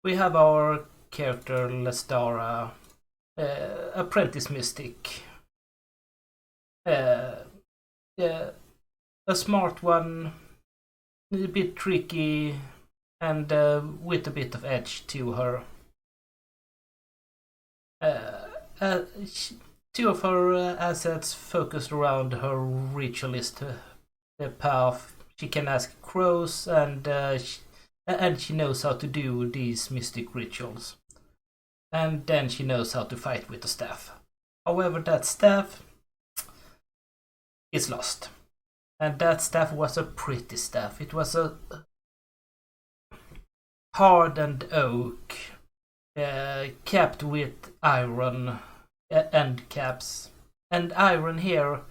we have our character Lestara, apprentice mystic. Uh, a smart one, a bit tricky, and with a bit of edge to her. Uh, uh, Two of her assets focused around her ritualist path. She can ask crows, and she knows how to do these mystic rituals. And then she knows how to fight with the staff. However, that staff is lost. And that staff was a pretty staff. It was a hardened oak, capped with iron end caps. And iron here,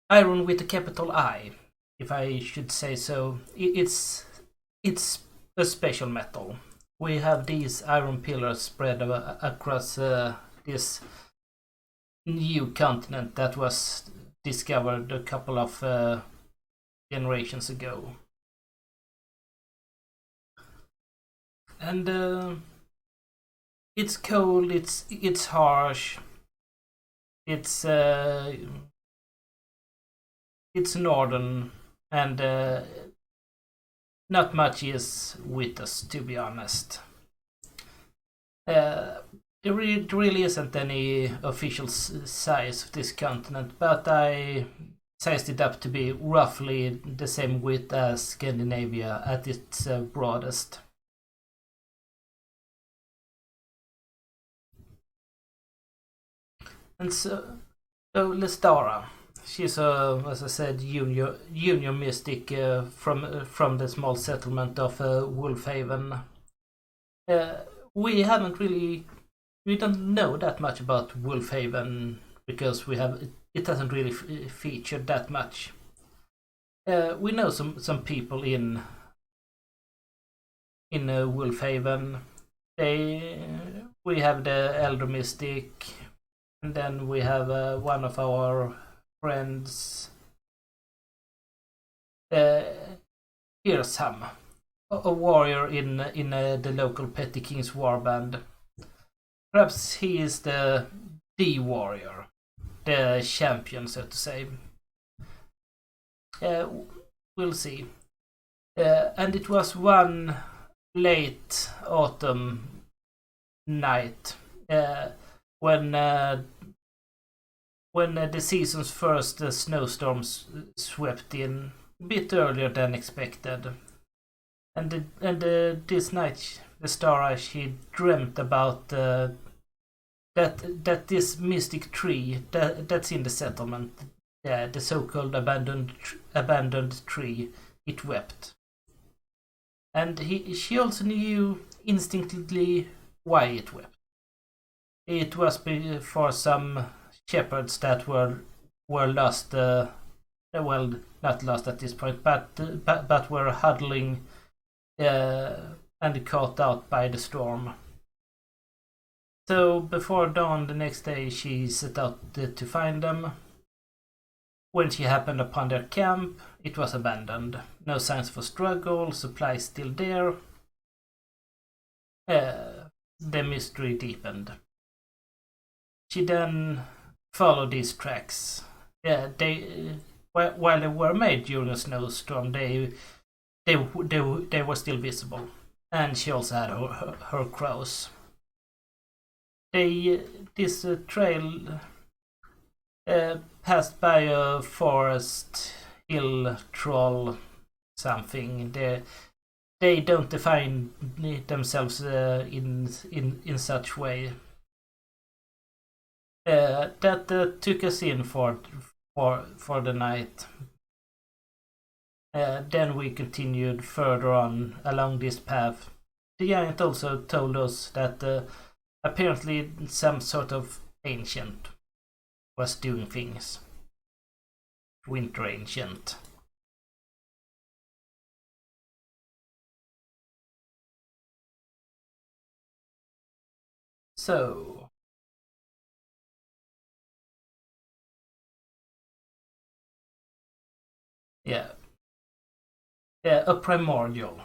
iron with a capital I, if I should say so. It's a special metal. We have these iron pillars spread across this new continent that was discovered a couple of generations ago. And it's cold, it's harsh, it's northern, and not much is with us, to be honest. There really isn't any official size of this continent, but I sized it up to be roughly the same width as Scandinavia at its broadest. And so Lestara, she's as I said, junior mystic from the small settlement of Wolfhaven. We haven't really, we don't know that much about Wolfhaven because it hasn't really featured that much. We know some people in Wolfhaven. We have the elder mystic, and then we have one of our friends, Irsam, a warrior in the local Petty King's warband. Perhaps he is the warrior, the champion, so to say. We'll see. And it was one late autumn night when the season's first snowstorms swept in, a bit earlier than expected. And this night, Lestara, she dreamt about that this mystic tree that's in the settlement, the so-called abandoned tree, it wept. And she also knew instinctively why it wept. It was for some shepherds that were lost. Well, not lost at this point, but were huddling and caught out by the storm. So before dawn the next day, she set out to find them. When she happened upon their camp, it was abandoned. No signs of a struggle, supplies still there. The mystery deepened. She then followed these tracks. While they were made during a snowstorm, they were still visible. And she also had her crows. This trail passed by a forest, hill, troll, something. They don't define themselves in such way. That took us in for the night. Then we continued further on along this path. The giant also told us that apparently some sort of ancient was doing things. Winter ancient. So yeah, a primordial.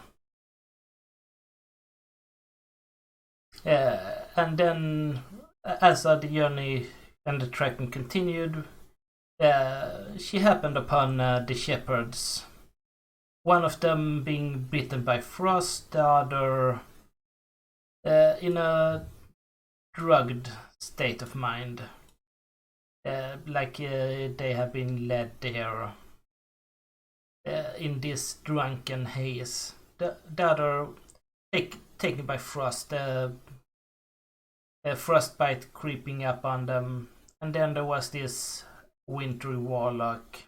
And then, as the journey and the trekking continued, she happened upon the shepherds. One of them being bitten by frost, the other in a drugged state of mind. Like they have been led there in this drunken haze. The other taken by frost, frostbite creeping up on them. And then there was this wintry warlock,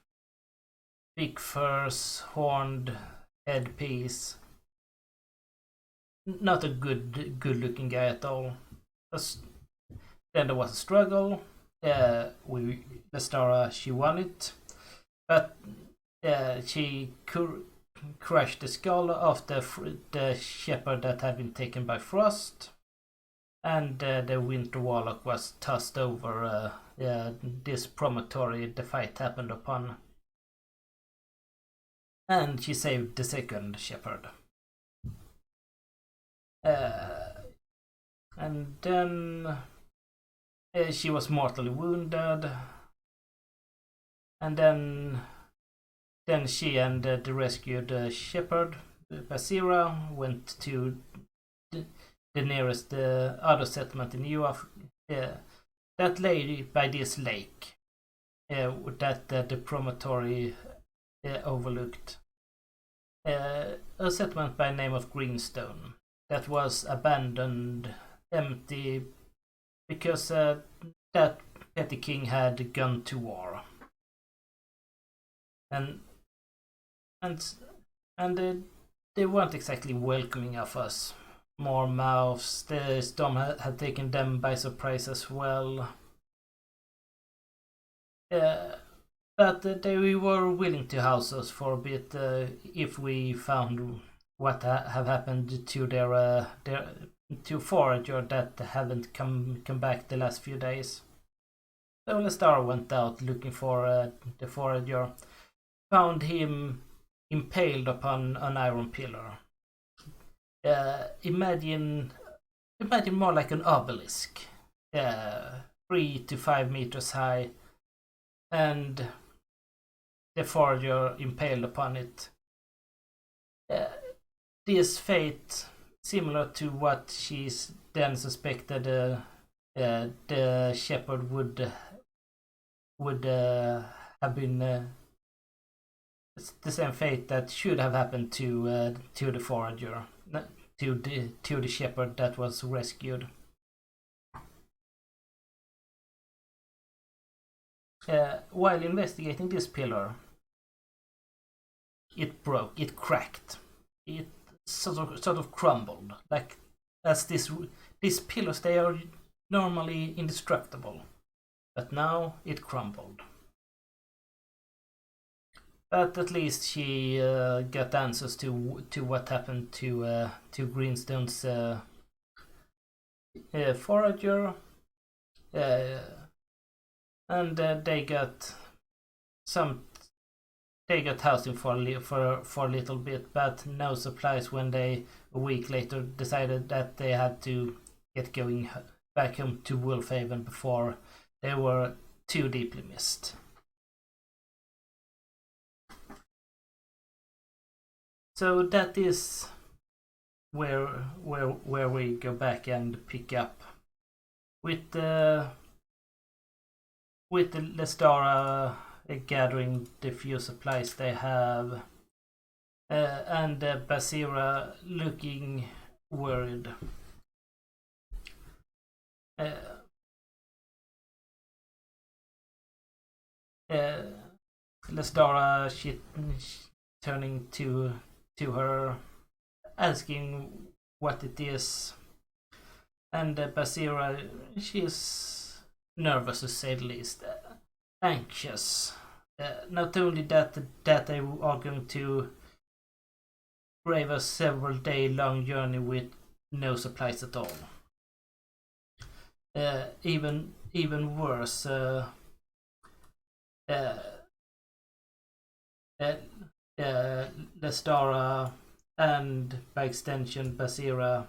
big furs, horned headpiece. Not a good looking guy at all. Then there was a struggle. Lestara, she won it, but she crushed the skull of the shepherd that had been taken by frost, and the winter warlock was tossed over this promontory the fight happened upon, and she saved the second shepherd. And then she was mortally wounded, and then she and the rescued shepherd Basira went to the nearest other settlement in Europe that lay by this lake that the promontory overlooked. A settlement by name of Greenstone that was abandoned, empty, because that petty king had gone to war, and they weren't exactly welcoming of us. More mouths. The storm had taken them by surprise as well. But they were willing to house us for a bit if we found what have happened to their to forager that haven't come back the last few days. So Lestara went out looking for the forager, found him impaled upon an iron pillar. Imagine more like an obelisk, 3 to 5 meters high, and the forager impaled upon it. This fate, similar to what she's then suspected the shepherd would have been the same fate that should have happened to the forager, to the shepherd that was rescued. While investigating this pillar, it broke, it cracked, it sort of crumbled. Like, as these pillars, they are normally indestructible, but now it crumbled. But at least she got answers to what happened to Greenstone's forager, and they got housing for a little bit, but no supplies when they a week later decided that they had to get going back home to Wolfhaven before they were too deeply missed. So that is where we go back and pick up with the Lestara gathering the few supplies they have, and Basira looking worried. Lestara, she turning to her, asking what it is, and Basira, she's nervous to say the least, anxious. Not only that they are going to brave a several day long journey with no supplies at all. Even worse, Lestara and by extension Basira,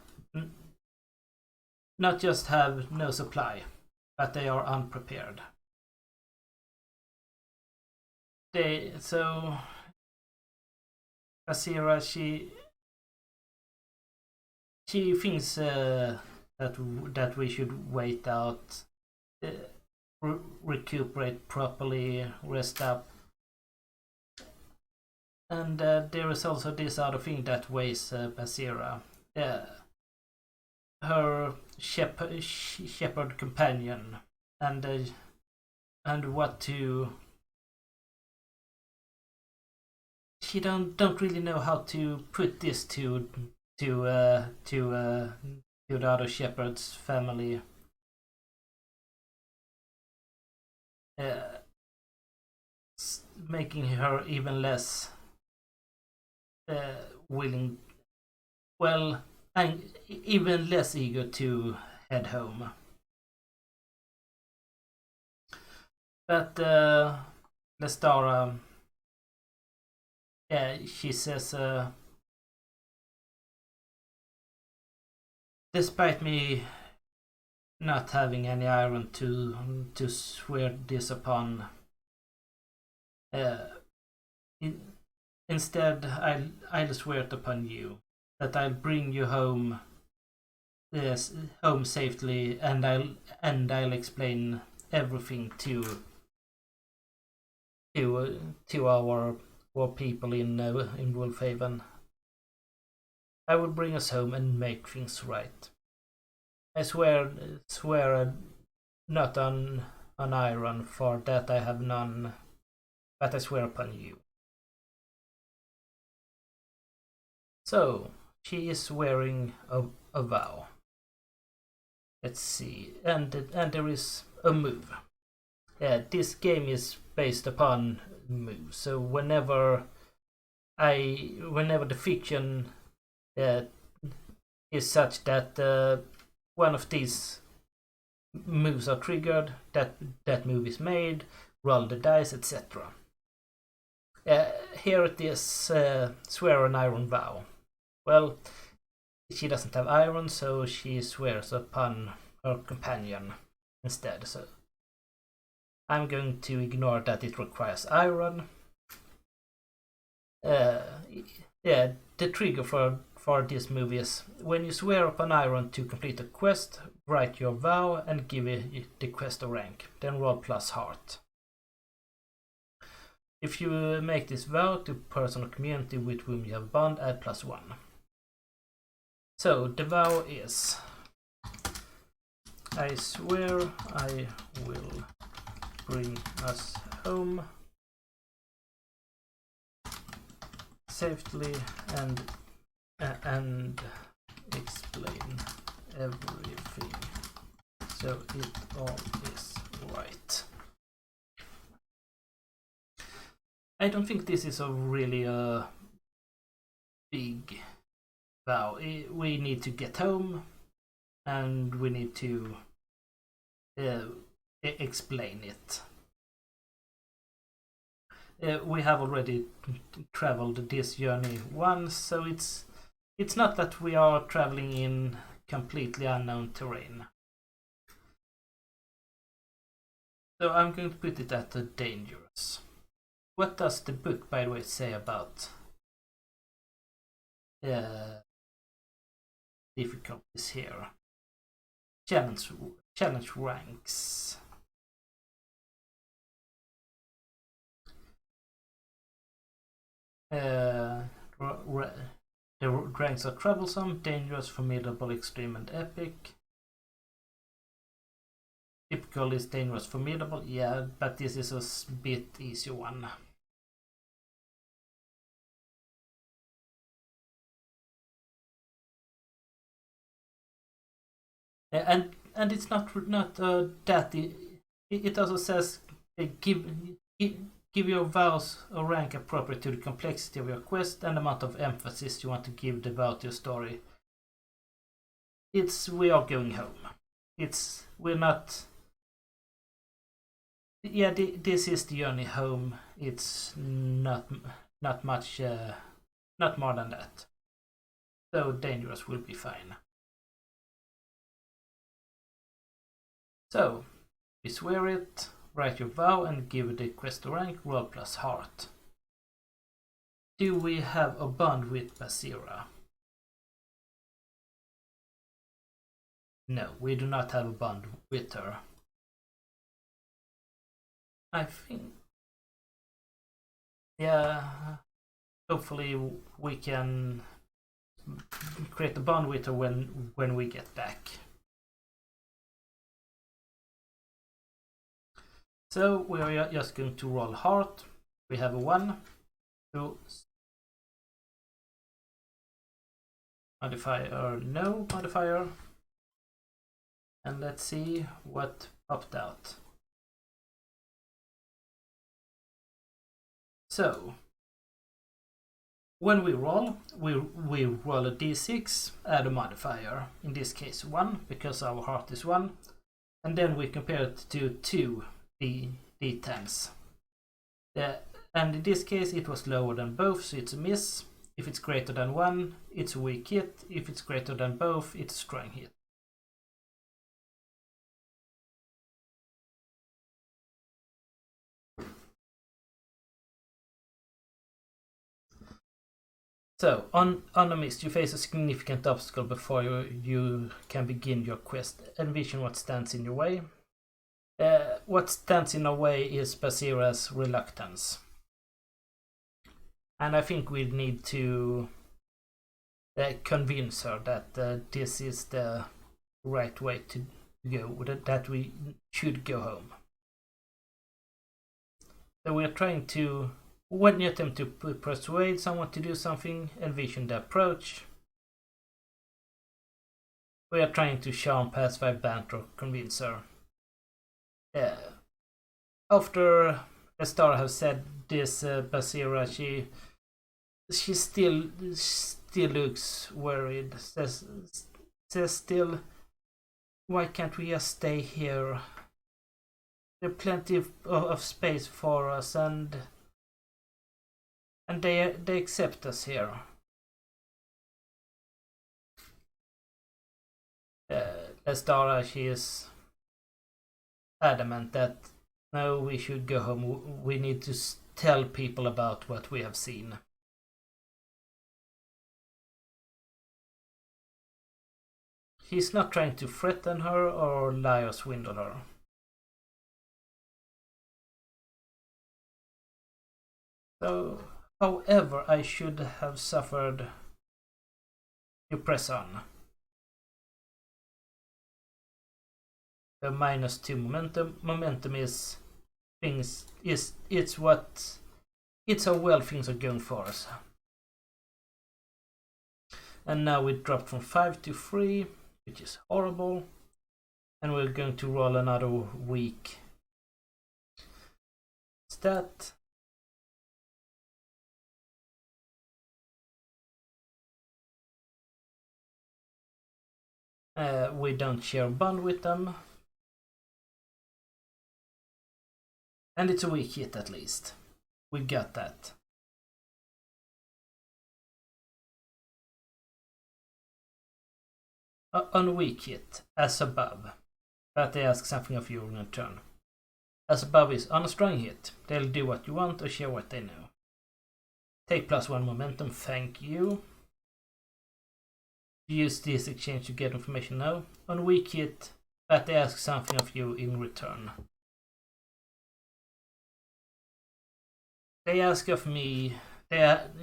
not just have no supply, but they are unprepared. So Basira, she thinks that we should wait out, recuperate properly, rest up. And there is also this other thing that weighs Basira. Her shepherd companion, and what to. She don't really know how to put this to the other shepherd's family. Making her even less willing, well, and even less eager to head home. But Lestara, she says, despite me not having any iron to swear this upon, instead I'll swear it upon you that I'll bring you home, home safely, and I'll explain everything to our people in Wolfhaven. I will bring us home and make things right. I swear not on iron, for that I have none, but I swear upon you. So she is swearing a vow. Let's see, and there is a move. This game is based upon moves. So whenever the fiction is such that one of these moves are triggered, that move is made, roll the dice, etc. Here it is, swear an iron vow. Well, she doesn't have iron, so she swears upon her companion instead. So I'm going to ignore that it requires iron. The trigger for this move is when you swear upon iron to complete a quest, write your vow and give the quest a rank. Then roll plus heart. If you make this vow to person or community with whom you have bond, add +1. So the vow is: I swear I will bring us home safely and explain everything so it all is right. I don't think this is a really big vow. We need to get home and we need to explain it. We have already traveled this journey once, so it's not that we are traveling in completely unknown terrain. So I'm going to put it at dangerous. What does the book, by the way, say about difficulties here? Challenge ranks. The ranks are troublesome, dangerous, formidable, extreme, and epic. Typical is dangerous, formidable, yeah, but this is a bit easier one. And it's not that it also says give your vows a rank appropriate to the complexity of your quest and the amount of emphasis you want to give the vow to your story. We are going home. We're not. Yeah, this is the journey home. It's not much, not more than that. So dangerous will be fine. So, we swear it, write your vow and give the quest a rank, roll plus heart. Do we have a bond with Basira? No, we do not have a bond with her. I think... yeah, hopefully we can create a bond with her when we get back. So we are just going to roll heart. We have a 1, 2, modifier, no modifier. And let's see what popped out. So, when we roll roll a d6, add a modifier, in this case 1, because our heart is 1, and then we compare it to 2 d10s. And in this case it was lower than both, so it's a miss. If it's greater than 1, it's a weak hit. If it's greater than both, it's a strong hit. So, on a miss, you face a significant obstacle before you can begin your quest. Envision what stands in your way. What stands in our way is Basira's reluctance. And I think we need to convince her that this is the right way to go, that we should go home. So we are trying to, when you attempt to persuade someone to do something, envision the approach. We are trying to charm, pacify, banter, convince her. After Lestara has said this, Basira, she still looks worried. Says still, why can't we just stay here? There's plenty of space for us, and they accept us here. Lestara, she is adamant that no, we should go home. We need to tell people about what we have seen. He's not trying to threaten her or lie or swindle her. So, however, I should have suffered. You press on. The -2 momentum. Momentum is things it's how well things are going for us. And now we dropped from 5 to 3, which is horrible. And we're going to roll another weak stat. We don't share a bond with them. And it's a weak hit at least. We got that. On a weak hit, as above. But they ask something of you in return. As above is on a strong hit. They'll do what you want or share what they know. Take +1 momentum, thank you. Use this exchange to get information now. On weak hit, but they ask something of you in return. They ask of me.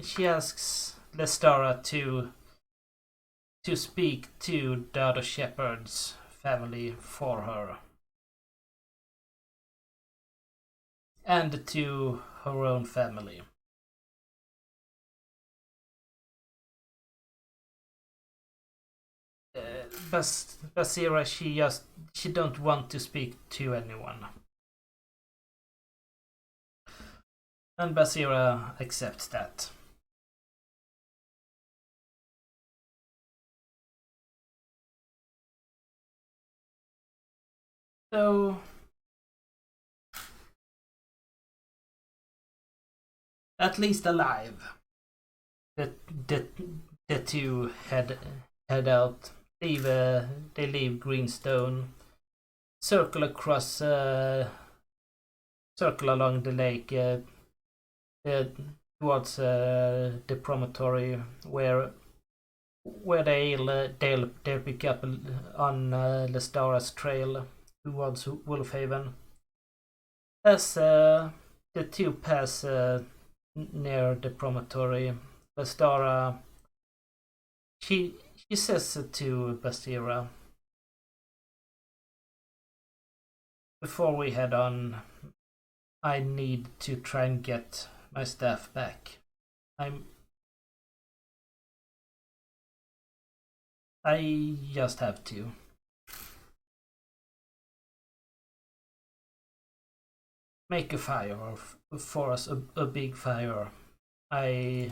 She asks Lestara to speak to the other shepherd's family for her, and to her own family. Basira, she don't want to speak to anyone. And Basira accepts that. So at least alive. The two head out. They leave Greenstone. circle across, circle along the lake towards the promontory where they'll pick up on Lestara's trail towards Wolfhaven. As the two pass near the promontory, Lestara she says to Basira, "Before we head on, I need to try and get my staff back. I just have to." "Make a fire for us, a big fire. I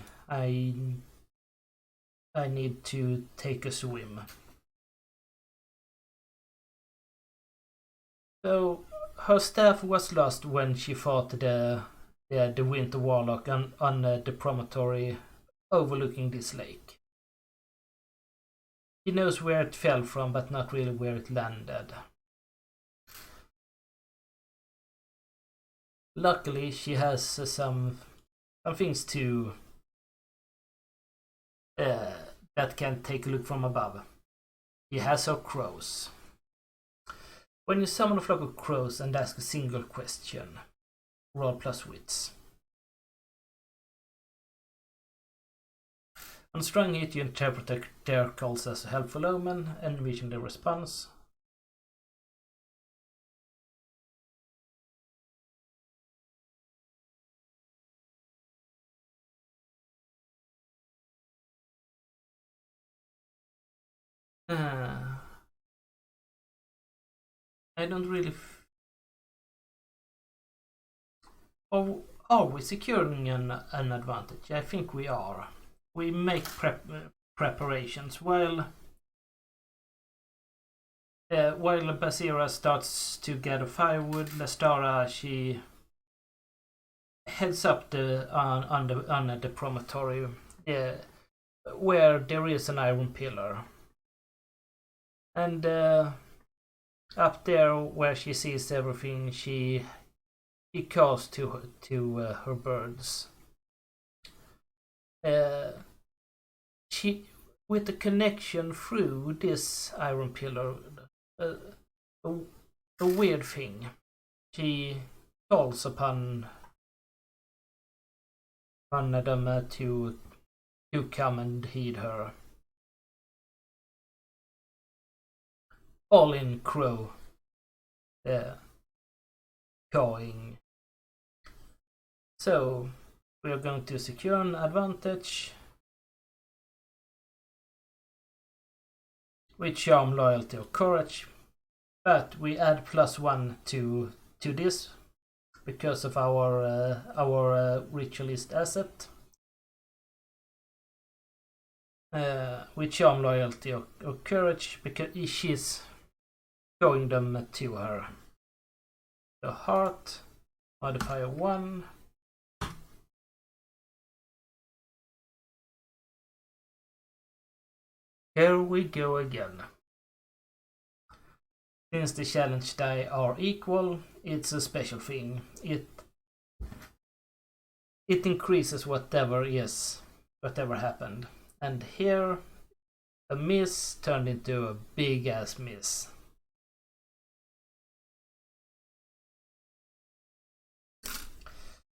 need to take a swim." So her staff was lost when she fought the Winter Warlock on the promontory overlooking this lake. She knows where it fell from, but not really where it landed. Luckily, she has some things to that can take a look from above. She has her crows. When you summon a flock of crows and ask a single question, roll plus wits. On strong hit, you interpret their calls as a helpful omen, envision the response. I don't really. Are we securing an advantage? I think we are. We make preparations while Basira starts to gather firewood. Lestara, she heads up on the promontory where there is an iron pillar, and up there where she sees everything, she calls to her birds. She, with the connection through this iron pillar, a weird thing. She calls upon them to come and heed her. All in crow, cawing. So we are going to secure an advantage with charm, loyalty, or courage, but we add +1 to this because of our ritualist asset. With charm, loyalty, or courage, because she's showing them to her. The heart, modifier 1. Here we go again. Since the challenge die are equal, it's a special thing. It increases whatever happened. And here, a miss turned into a big ass miss.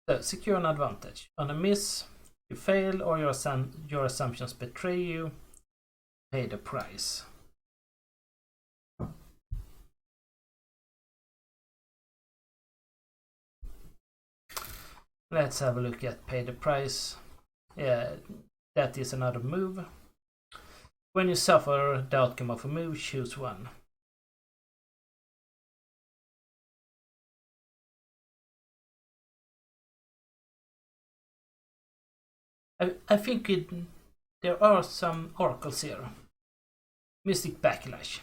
So, secure an advantage. On a miss, you fail or your assumptions betray you. Pay the price. Let's have a look at pay the price. Yeah, that is another move. When you suffer the outcome of a move, choose one. I think there are some oracles here. Mystic Backlash.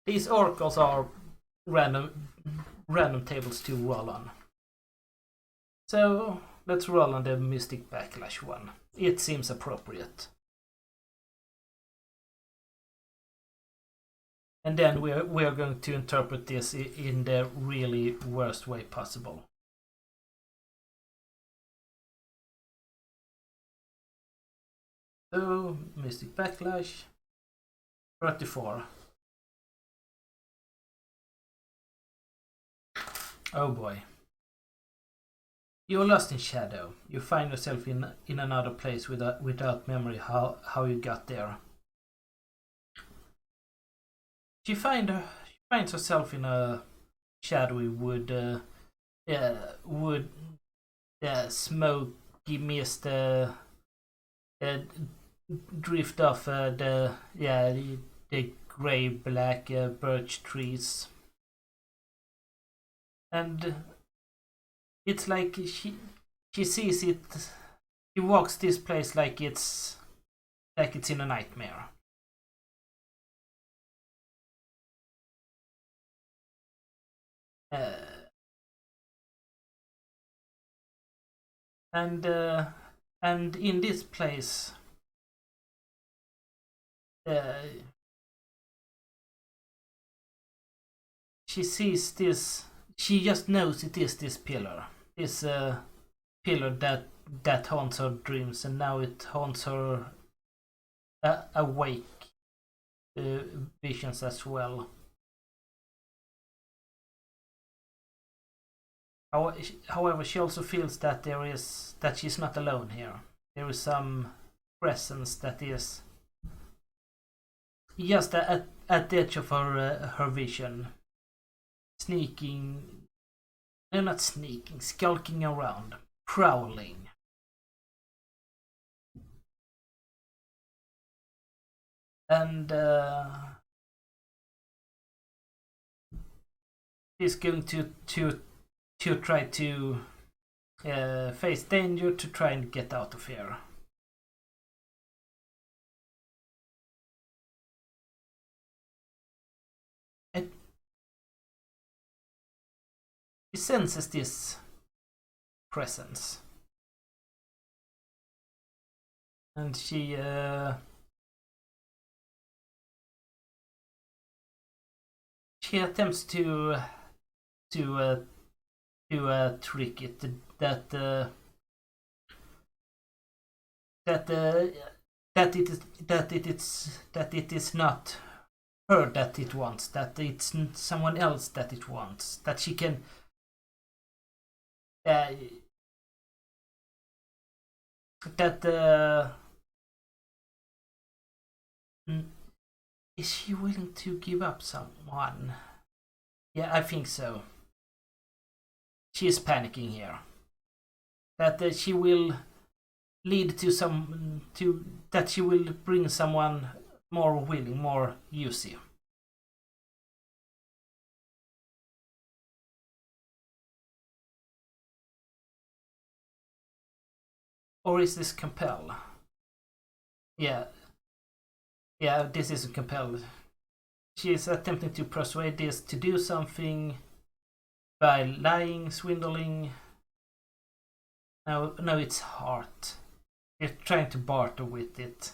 These oracles are random tables to roll on. So let's roll on the Mystic Backlash one. It seems appropriate. And then we are going to interpret this in the really worst way possible. So, Mystic Backlash, 34. Oh boy. You're lost in shadow. You find yourself in another place without memory how you got there. She finds herself in a shadowy wood, smoky mist, drift off the grey black birch trees, and it's like she sees it. She walks this place like it's in a nightmare. And in this place, she sees this. She just knows it is this pillar. This pillar that haunts her dreams, and now it haunts her awake visions as well. However, she also feels that she's not alone here. There is some presence that is just at the edge of her vision, sneaking. No, not sneaking, skulking around, prowling. And she's going to try to face danger to try and get out of here. And she senses this presence, and she attempts to trick it that it is not her that it wants, that it's someone else that it wants, that she can is she willing to give up someone? Yeah, I think so. She is panicking here. That she will lead to that she will bring someone more willing, more usy. Or is this compel? Yeah, this is compel. She is attempting to persuade this to do something by lying, swindling. No, it's heart. You're trying to barter with it.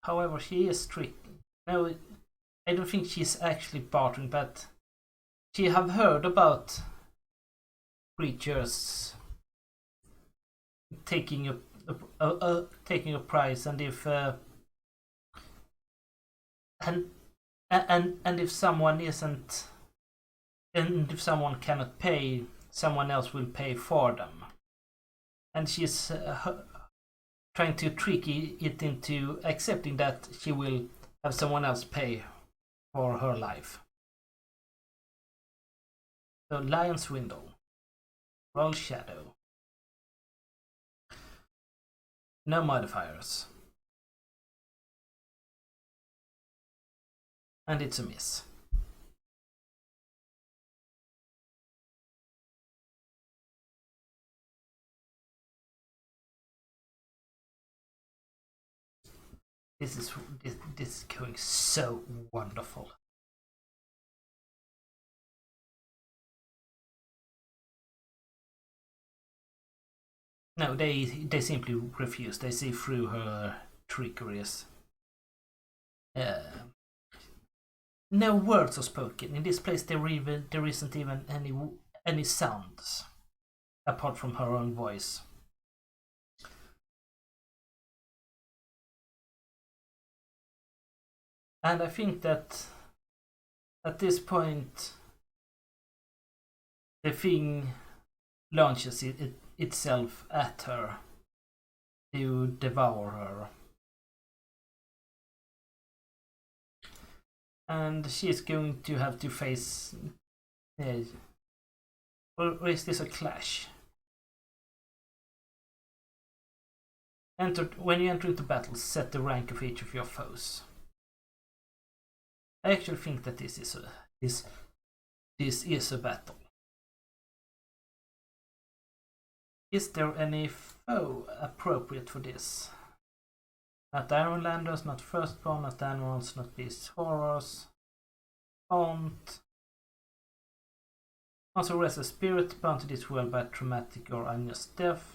However, she is tricking. No, I don't think she's actually bartering, but she have heard about creatures taking a price, and if and if someone isn't, and if someone cannot pay, someone else will pay for them. And she's trying to trick it into accepting that she will have someone else pay for her life. So lion swindle, roll shadow, no modifiers, and it's a miss. This is going so wonderful. No, they simply refuse. They see through her trickeries. No words are spoken. In this place there isn't even any sounds apart from her own voice. And I think that at this point the thing launches itself at her to devour her. And she's going to have to face... or is this a clash? When you enter into battle, set the rank of each of your foes. I actually think that this is a battle. Is there any foe appropriate for this? Not Ironlanders, not Firstborn, not Animals, not Beasts, Horrors. Haunt. Also rest a spirit bound to this world by traumatic or unjust death.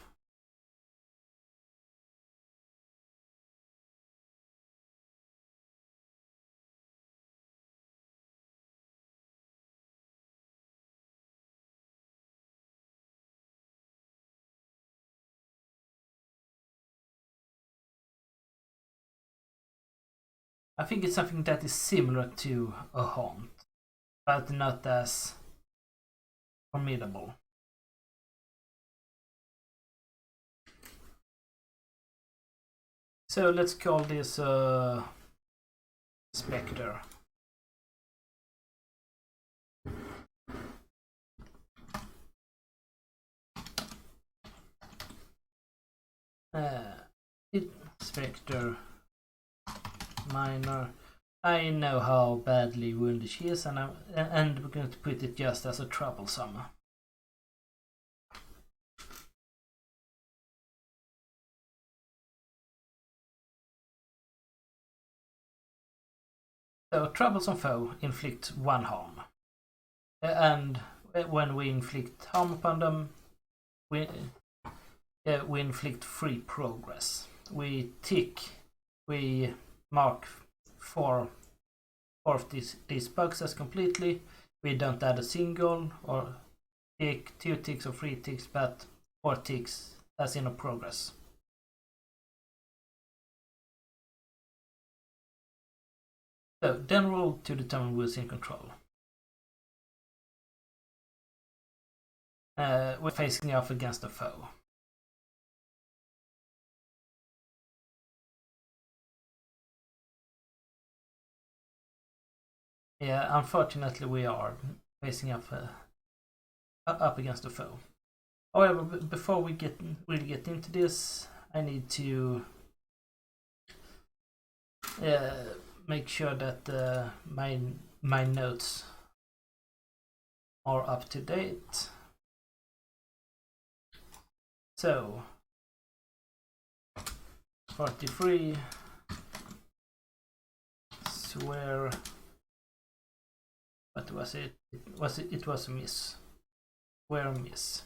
I think it's something that is similar to a haunt, but not as formidable. So let's call this a specter. Specter minor. I know how badly wounded she is, and we're going to put it just as a troublesome. So troublesome foe inflicts 1 harm, and when we inflict harm upon them, we inflict 3 progress. We mark 4 of these bugs as completely. We don't add a single or tick, 2 ticks or 3 ticks, but 4 ticks as in a progress. So then roll to determine who is in control. We're facing off against a foe. Yeah, unfortunately we are facing up against a foe. However, before we really get into this, I need to make sure that my notes are up to date. So 43 swear. What was it? It was a miss. Where miss?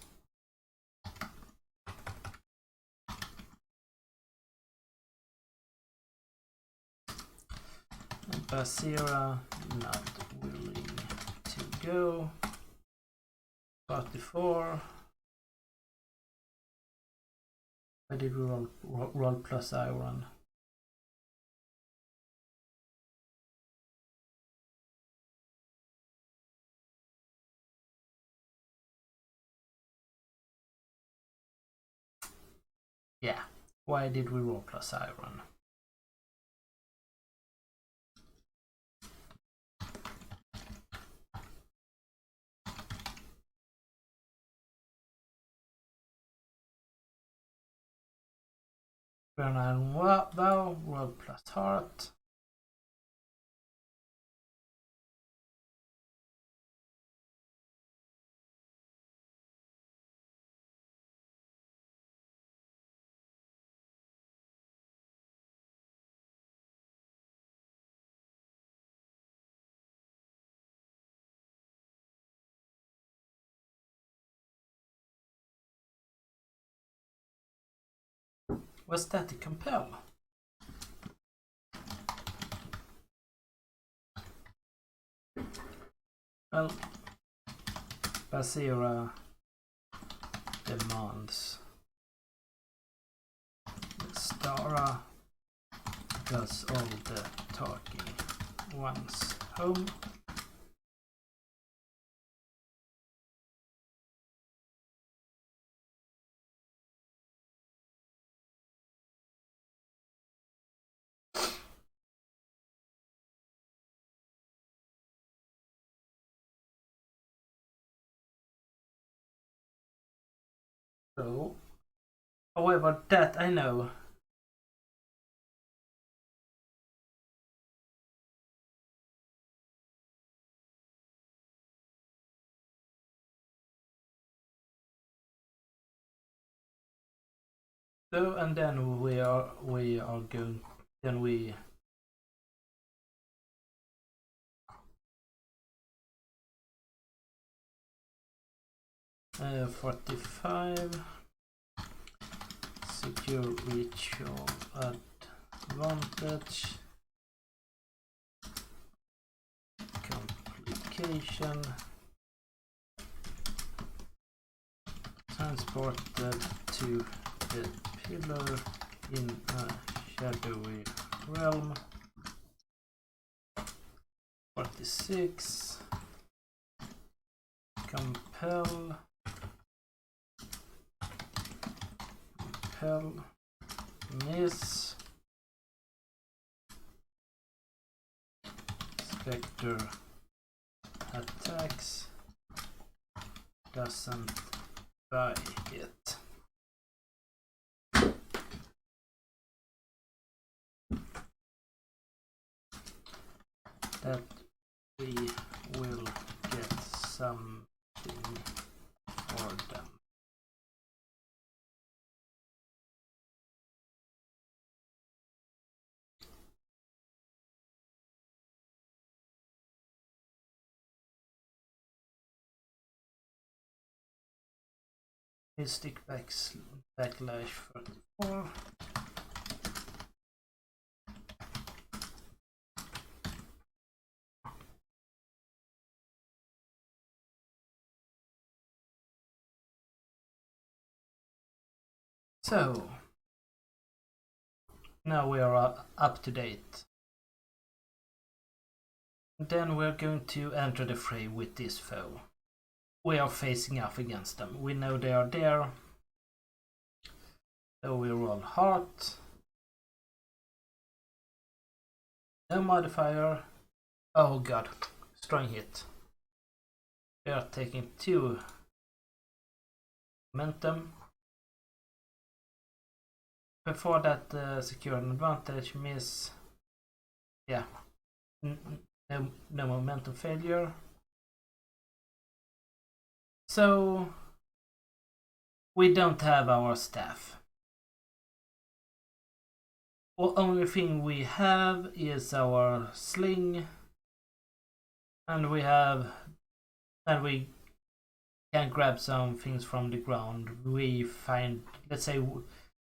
Basira not willing to go. 44. Why did we roll plus iron? Yeah, why did we roll plus iron? Burn iron vow, roll plus heart. Was that the compel? Well, Basira demands Lestara does all the talking once home. So, however, that I know. So, and then we are going. Then we 45 secure ritual advantage complication transported to the pillar in a shadowy realm. 46 compel miss spectre attacks doesn't buy it. That we will get something for them. Mystic backlash 44. So now we are up to date. Then we're going to enter the fray with this foe. We are facing off against them. We know they are there. So we roll heart. No modifier. Oh god. Strong hit. We are taking 2 momentum. Before that, secure an advantage, miss. Yeah. No momentum failure. So we don't have our staff. The only thing we have is our sling, and we can grab some things from the ground. We find, let's say,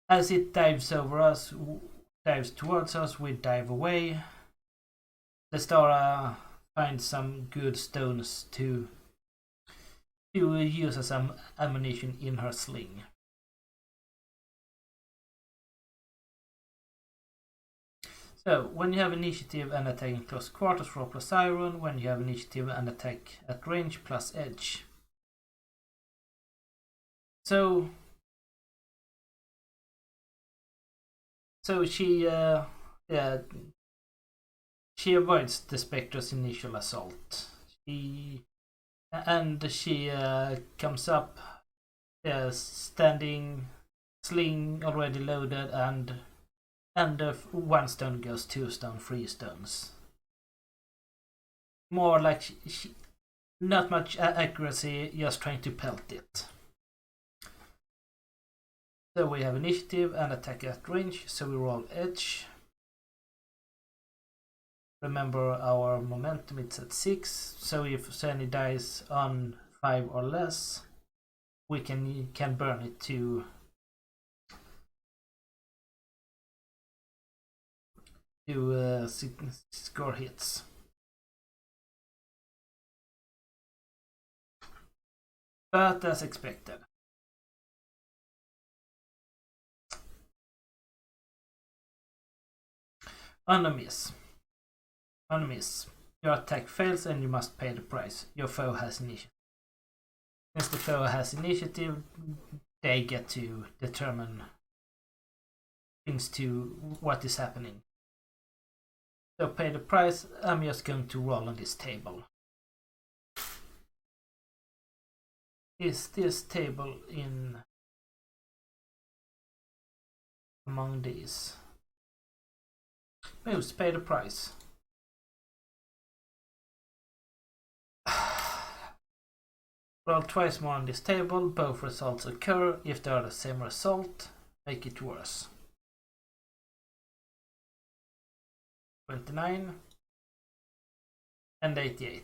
as it dives over us, dives towards us, we dive away. Lestara finds some good stones to use as some ammunition in her sling. So, when you have initiative and attack in close quarters, roll plus iron. When you have initiative and attack at range, plus edge. So she avoids the Spectre's initial assault. She comes up, standing, sling already loaded, and 1 stone goes 2 stone, 3 stones. More like not much accuracy, just trying to pelt it. So we have initiative and attack at range, so we roll edge. Remember our momentum, it's at 6, so if Sunny dies on 5 or less, we can burn it to score hits. but as expected. On a miss. Your attack fails and you must pay the price. Your foe has initiative. Since the foe has initiative, they get to determine things to what is happening. So pay the price. I'm just going to roll on this table. Is this table in among these? Moves, pay the price. Roll twice more on this table. Both results occur. If they are the same result, make it worse. 29 and 88.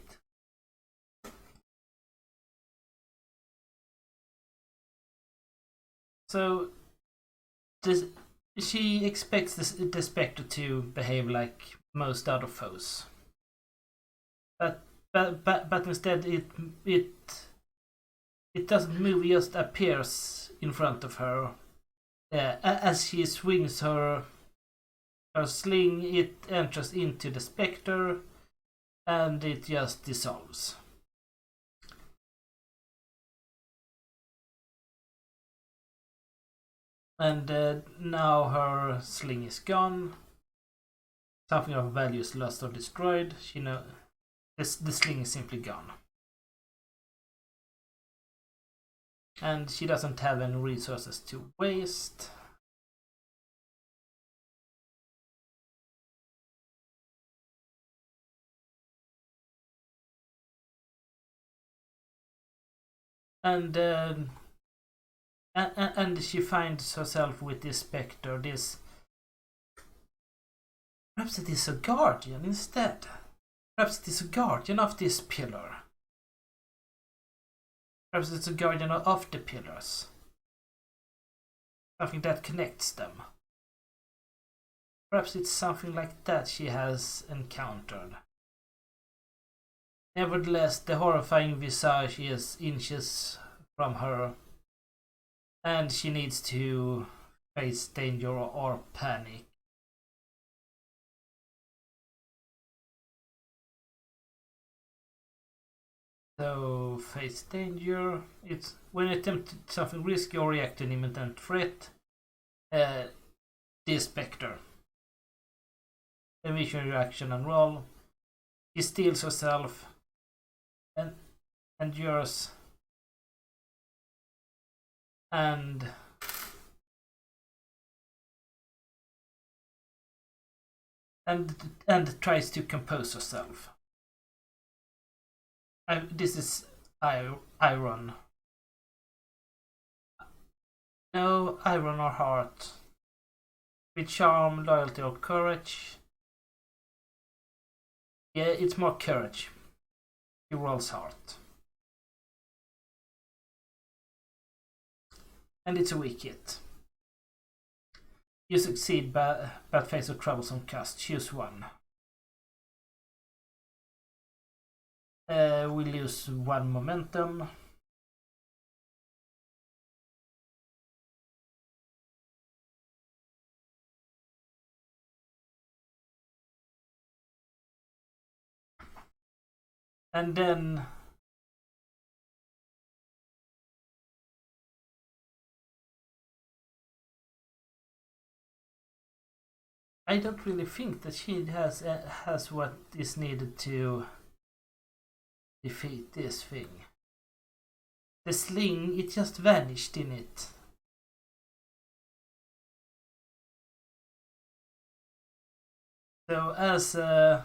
So she expects the spectre to behave like most other foes, but instead it doesn't move; it just appears in front of her. As she swings her sling, it enters into the spectre, and it just dissolves. And now her sling is gone. Something of value is lost or destroyed. She knows the sling is simply gone. And she doesn't have any resources to waste. And she finds herself with this spectre, perhaps it is a guardian instead. Perhaps it is a guardian of this pillar. Perhaps it's a guardian of the pillars. Something that connects them. Perhaps it's something like that she has encountered. Nevertheless, the horrifying visage is inches from her, and she needs to face danger or panic. So, face danger. It's when you attempt something risky or react to an imminent threat. This spectre. Emission reaction and roll. She steals herself and yours. And tries to compose herself. This is iron. No, iron or heart. With charm, loyalty or courage. Yeah, it's more courage. He rolls heart. And it's a weak hit. You succeed but face a troublesome cast. Choose one. We lose one momentum. And then I don't really think that she has what is needed to defeat this thing. The sling, it just vanished in it. So as the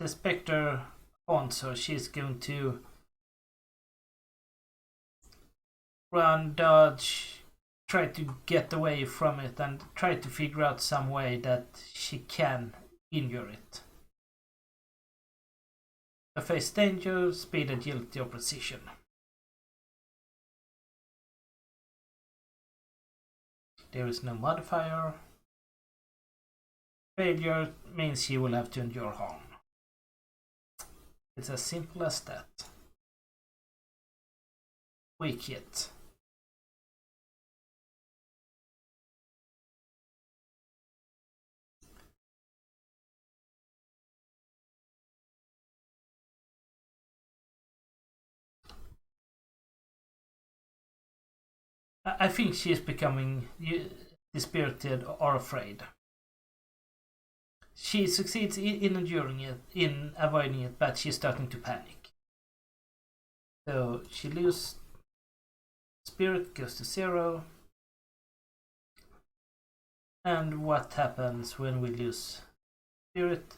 spectre haunts her, she's going to run, dodge, try to get away from it, and try to figure out some way that she can injure it. A face danger, speed, agility, or precision. There is no modifier. Failure means she will have to endure harm. It's as simple as that. weak hit. I think she is becoming dispirited or afraid. She succeeds in enduring it, in avoiding it, but she's starting to panic. So she loses spirit, goes to 0. And what happens when we lose spirit?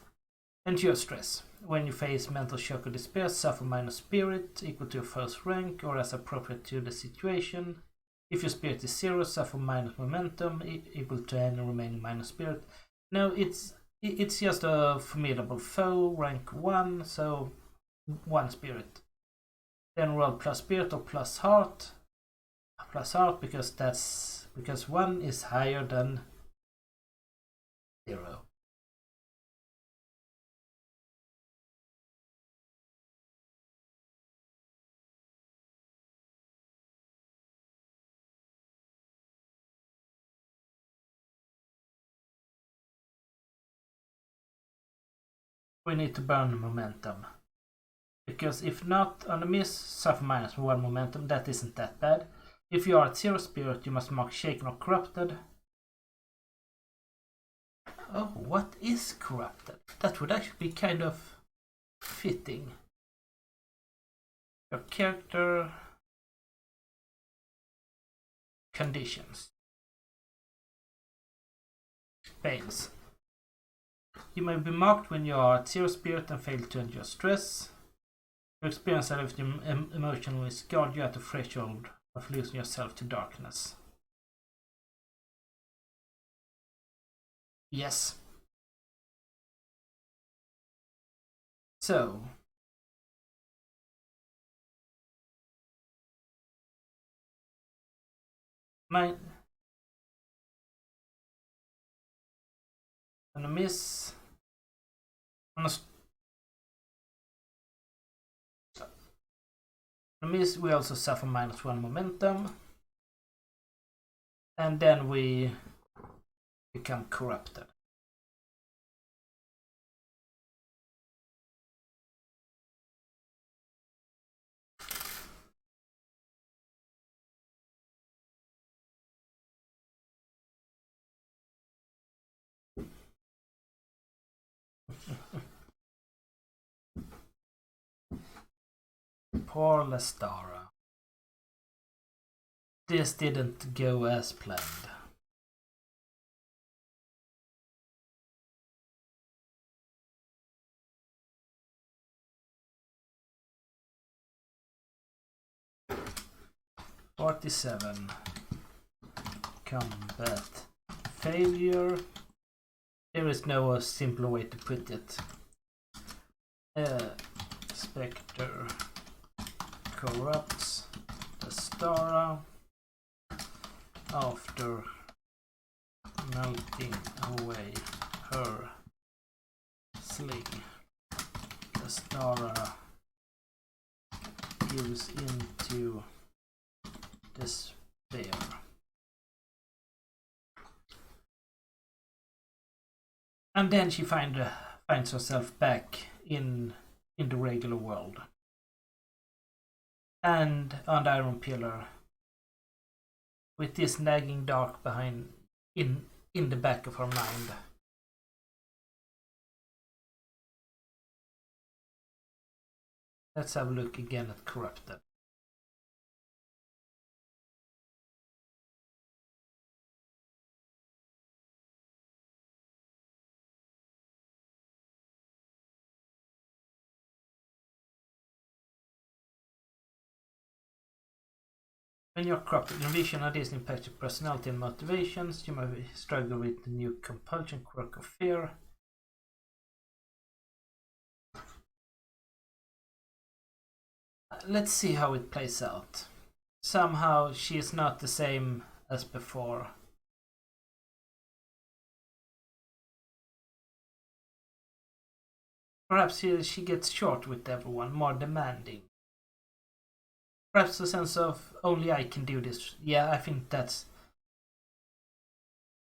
Endure stress. When you face mental shock or despair, suffer minus spirit, equal to your first rank, or as appropriate to the situation. If your spirit is 0, suffer minus momentum, equal to any remaining minus spirit. No, it's just a formidable foe, rank 1, so 1 spirit. Then roll plus spirit or plus heart. Plus heart because 1 is higher than 0. We need to burn momentum. Because if not, on a miss, suffer minus 1 momentum. That isn't that bad. If you are at 0 spirit, you must mark shaken or corrupted. Oh, what is corrupted? That would actually be kind of fitting. Your character conditions. Pains. You may be marked when you are at 0 spirit and fail to endure stress. Your experience of emotionally scarred you at the threshold of losing yourself to darkness. Yes. So. On a miss. On a miss, we also suffer minus 1 momentum. And then we become corrupted. Poor Lestara. This didn't go as planned. $47. Combat failure. There is no simpler way to put it. Spectre corrupts Lestara after melting away her sling. Lestara gives into despair. And then she finds herself back in the regular world. And on the Iron Pillar, with this nagging dark behind in the back of her mind. Let's have a look again at Corrupted. When you're corrupted, your vision of this impacts your personality and motivations. You may struggle with the new compulsion, quirk of fear. Let's see how it plays out. Somehow she is not the same as before. Perhaps she gets short with everyone, more demanding. perhaps a sense of only I can do this. Yeah, I think that's.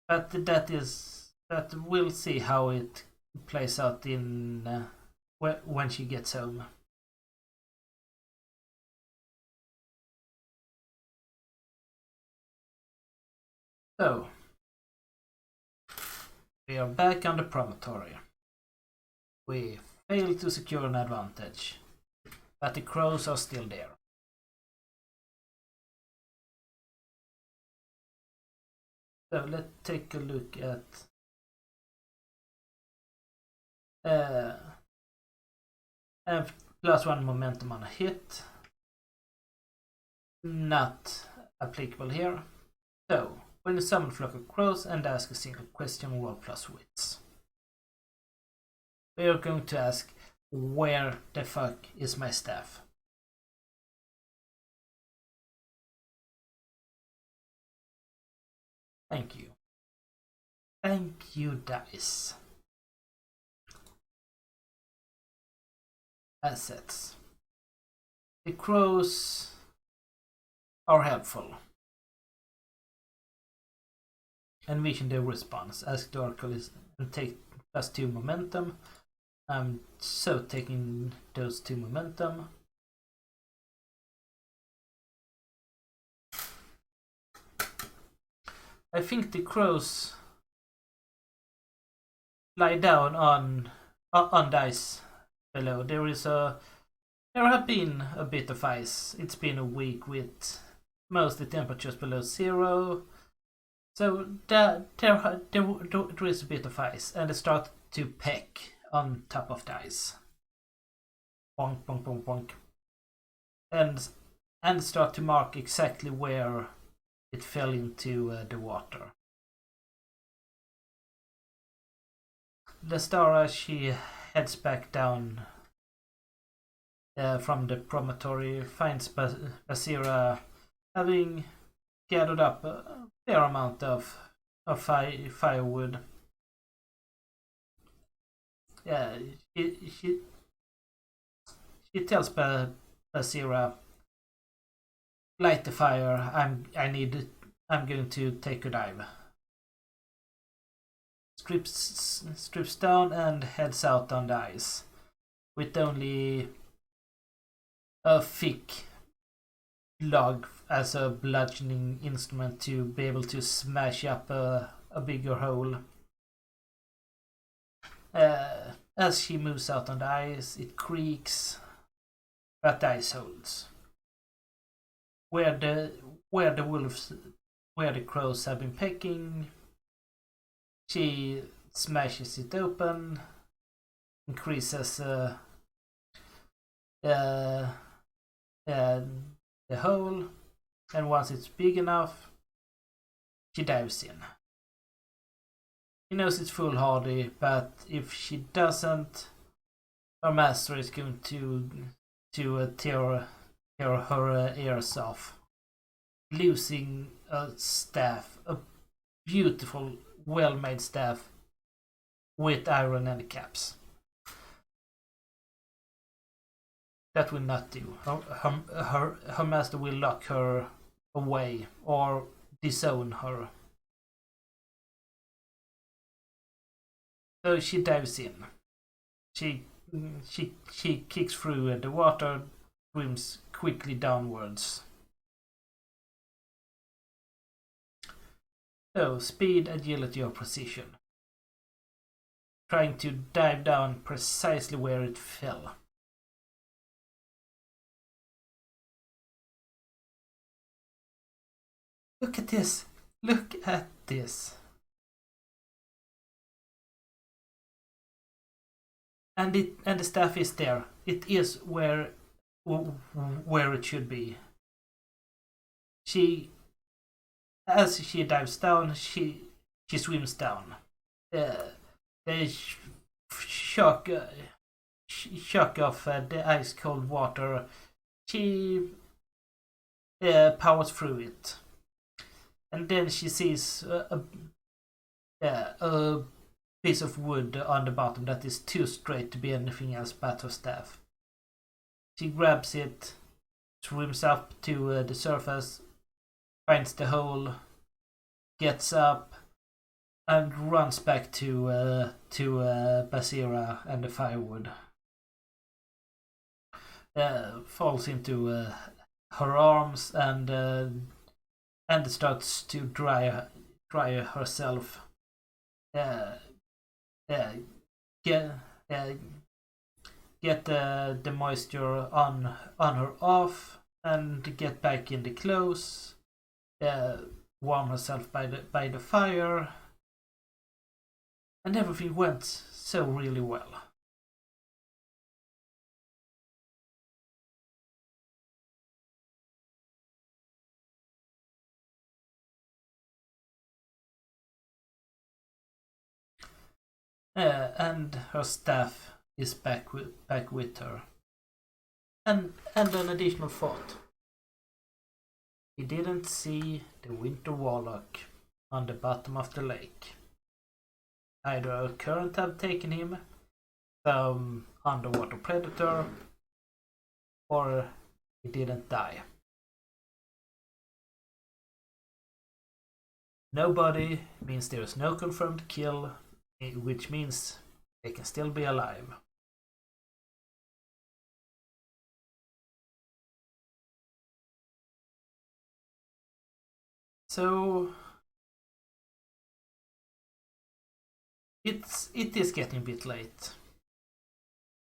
But that we'll see how it plays out in when she gets home. So we are back on the promontory. We failed to secure an advantage, but the crows are still there. So let's take a look at have +1 momentum on a hit. Not applicable here. So, when you summon a flock of crows and ask a single question, roll plus wits. We are going to ask, where the fuck is my staff? Thank you. Thank you, dice. Assets. The crows are helpful. Envision their response. Ask the oracle and take +2 momentum. So taking those 2 momentum. I think the crows lie down on ice below. There have been a bit of ice. It's been a week with mostly temperatures below 0. So there is a bit of ice, and they start to peck on top of the ice. Bonk, bonk, bonk, bonk. And start to mark exactly where it fell into the water. Lestara, she heads back down from the promontory, finds Basira having gathered up a fair amount of firewood. Yeah, she tells Basira, light the fire. I'm going to take a dive. Strips down and heads out on the ice with only a thick log as a bludgeoning instrument to be able to smash up a bigger hole. As she moves out on the ice, it creaks, but the ice holds. Where the crows have been pecking, she smashes it open, increases the hole, and once it's big enough, she dives in. She knows it's foolhardy, but if she doesn't, her master is going to tear her ears off, losing a staff, a beautiful, well-made staff with iron end caps. That will not do. Her master will lock her away or disown her. So she dives in. She kicks through the water, swims quickly downwards. So, speed, agility, or precision. Trying to dive down precisely where it fell. Look at this! Look at this! And the staff is there. It is where it should be. As she dives down, she swims down. The shock of the ice cold water, she powers through it, and then she sees a piece of wood on the bottom that is too straight to be anything else but her staff. She grabs it, swims up to the surface, finds the hole, gets up, and runs back to Basira and the firewood. Falls into her arms and starts to dry herself. Get the moisture on her off and get back in the clothes. Warm herself by the fire, and everything went so really well. And her staff is back with her. And an additional thought. He didn't see the winter warlock on the bottom of the lake. Either a current had taken him, some underwater predator, or he didn't die. Nobody means there is no confirmed kill, which means they can still be alive. So it is getting a bit late,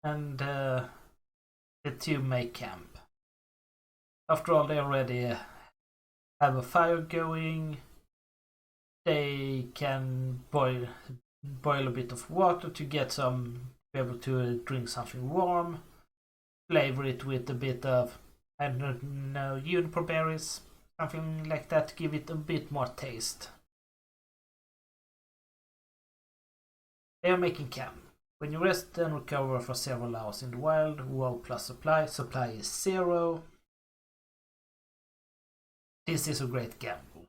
and the two make camp. After all, they already have a fire going. They can boil a bit of water to be able to drink something warm. Flavor it with a bit of, I don't know, juniper berries, something like that to give it a bit more taste. They are making camp. When you rest and recover for several hours in the wild, WoW plus supply is 0. This is a great gamble.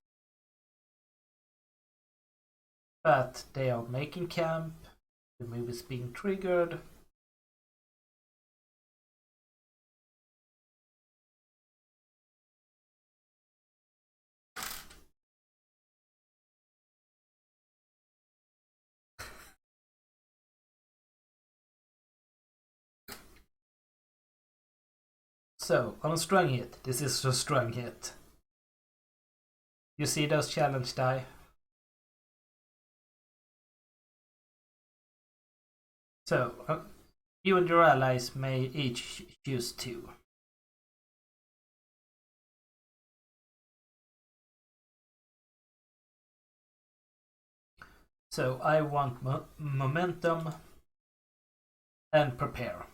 But they are making camp, the move is being triggered. So, on a strong hit, this is a strong hit. You see those challenge die? So, you and your allies may each choose 2. So, I want momentum and prepare.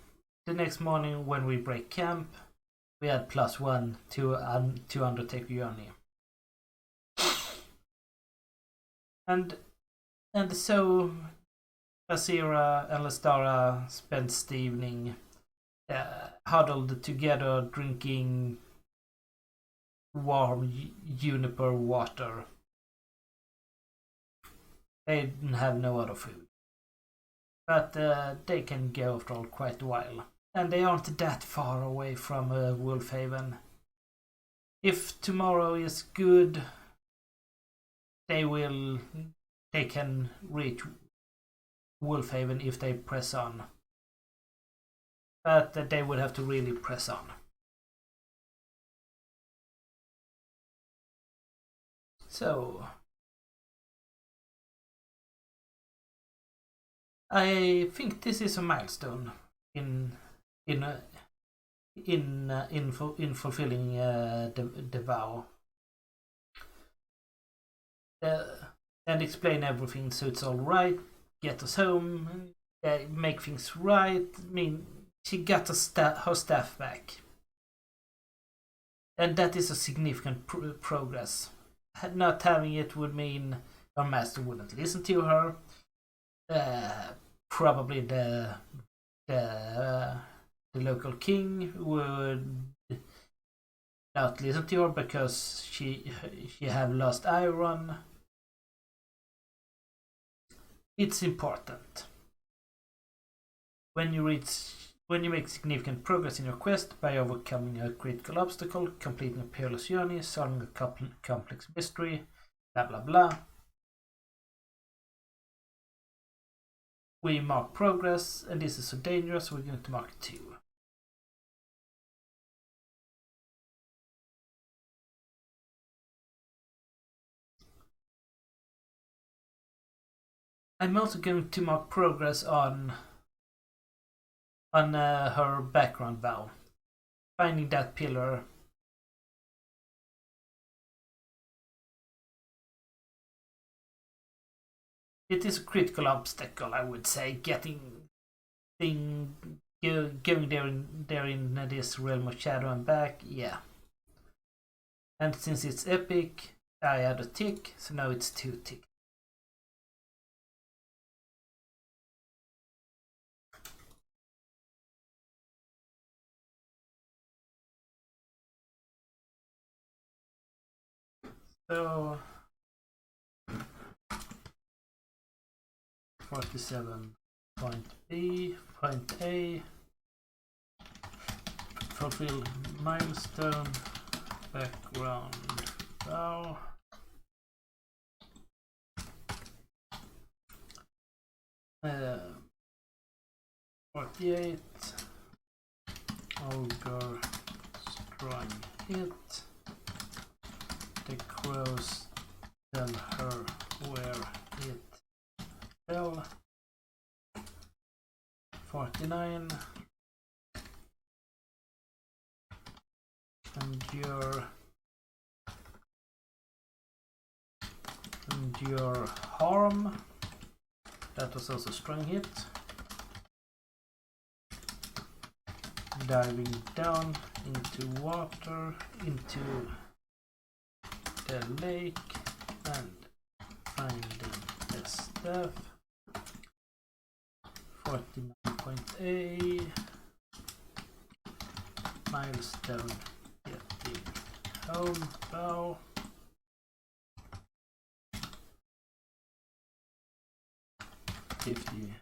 The next morning when we break camp, we add +1 to undertake journey. And so Basira and Lestara spends the evening huddled together drinking warm juniper water. They have no other food. But they can go after all quite a while. And they aren't that far away from Wolfhaven. If tomorrow is good, they can reach Wolfhaven if they press on. But they would have to really press on. So I think this is a milestone in fulfilling the vow. And explain everything so it's all right. Get us home. Make things right. I mean, she got her staff back, and that is a significant progress. Not having it would mean her master wouldn't listen to her. Probably the local king would not listen to her because she have lost iron. It's important when you reach When you make significant progress in your quest by overcoming a critical obstacle, completing a peerless journey, solving a complex mystery, blah blah blah. We mark progress, and this is so dangerous, we're going to mark 2. I'm also going to mark progress on her background vow. Finding that pillar. It is a critical obstacle, I would say, going there in this realm of shadow and back, yeah. And since it's epic, I add a tick, so now it's 2 ticks. So 47 point B, point A, fulfill milestone, background vow. Uh, 48, ogre, strong hit. The crows tell her where it fell. 49. Endure harm. That was also strong hit. Diving down into water, into the lake, and finding the staff. 49.A. Milestone getting home bow. 50.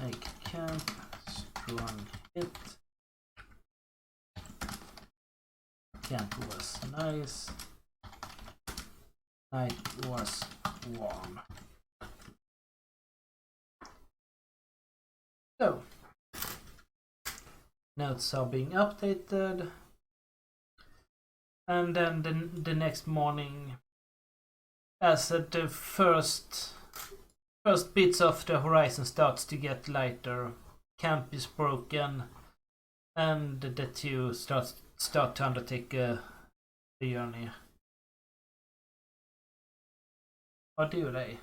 Make camp, strong hit. Camp was nice. Night was warm. So, notes are being updated. And then the next morning, as the first bits of the horizon starts to get lighter, camp is broken, and the two start to undertake the journey. Or do they?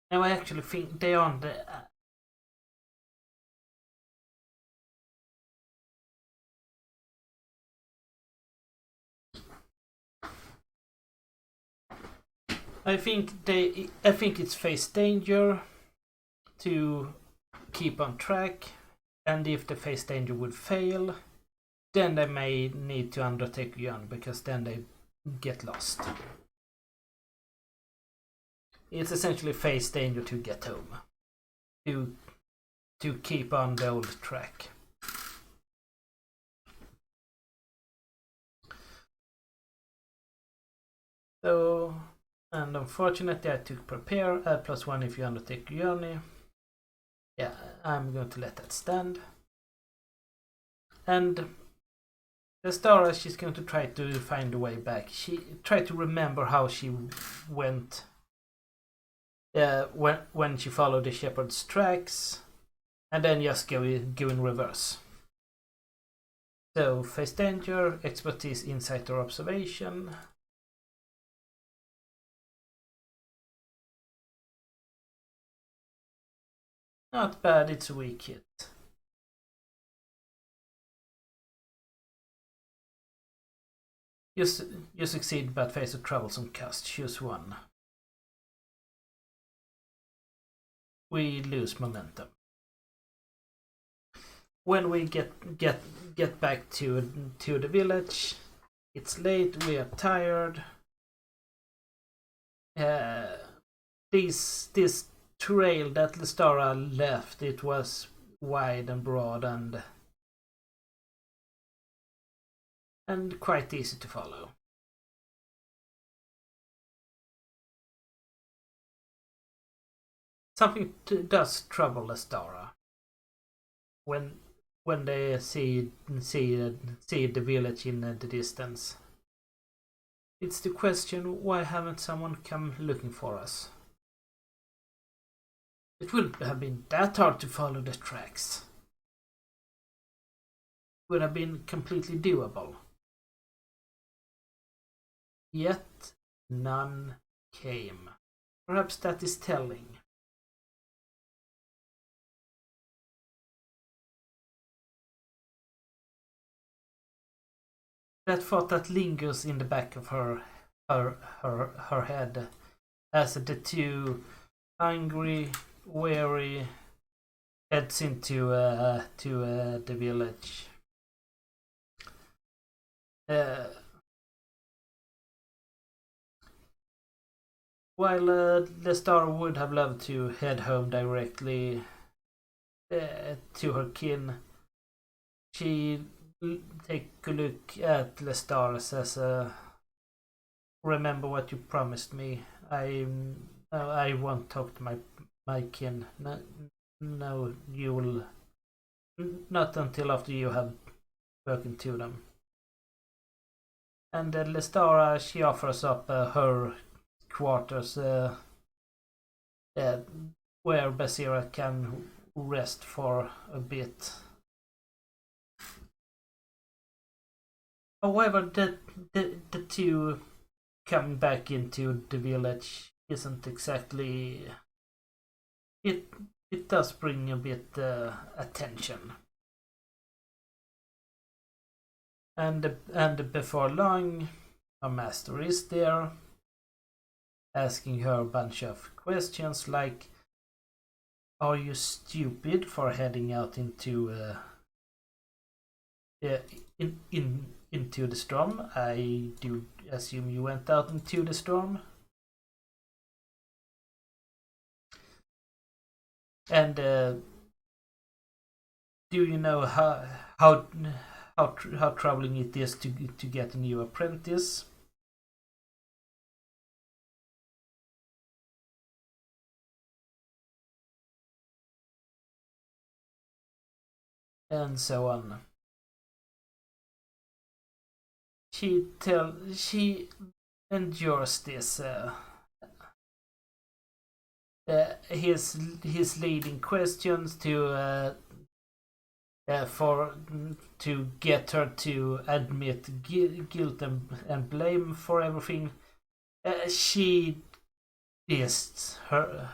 No, I actually think they are on the... I think it's face danger to keep on track, and if the face danger would fail, then they may need to undertake a journey, because then they get lost. It's essentially face danger to get home, to keep on the old track. So, and unfortunately I took prepare, add +1 if you undertake a journey. Yeah, I'm going to let that stand. And Lestara, she's going to try to find a way back. She tried to remember how she went when she followed the shepherd's tracks, and then just go in reverse. So, face danger, expertise, insight or observation. Not bad, it's a weak hit. You succeed but face a troublesome cast. Choose one. We lose momentum. when we get back to the village, it's late. We are tired. This trail that Lestara left, it was wide and broad and quite easy to follow. Something does trouble Lestara when they see the village in the distance. It's the question, why haven't someone come looking for us? It wouldn't have been that hard to follow the tracks. It would have been completely doable. Yet none came. Perhaps that is telling. That thought that lingers in the back of her head as the two angry, weary heads into the village. While Lestara would have loved to head home directly to her kin, she take a look at Lestara, says, remember what you promised me. I won't talk to my kin. No, you will not until after you have spoken to them. And Lestara, she offers up her quarters where Basira can rest for a bit. However, the two coming back into the village isn't exactly. It does bring a bit attention, and before long, her master is there, asking her a bunch of questions like, "Are you stupid for heading out into into the storm? I do assume you went out into the storm." And do you know how troubling it is to get a new apprentice? And so on. She endures this. His leading questions to get her to admit guilt and blame for everything. She is her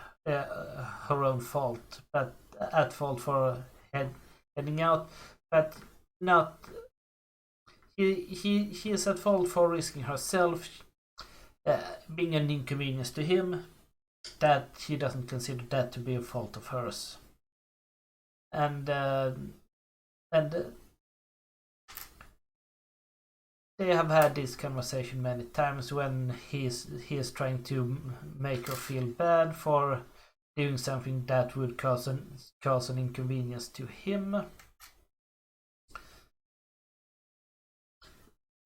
own fault, but at fault for heading out, but not. He is at fault for risking herself, being an inconvenience to him. That she doesn't consider that to be a fault of hers, and they have had this conversation many times when he is trying to make her feel bad for doing something that would cause an inconvenience to him.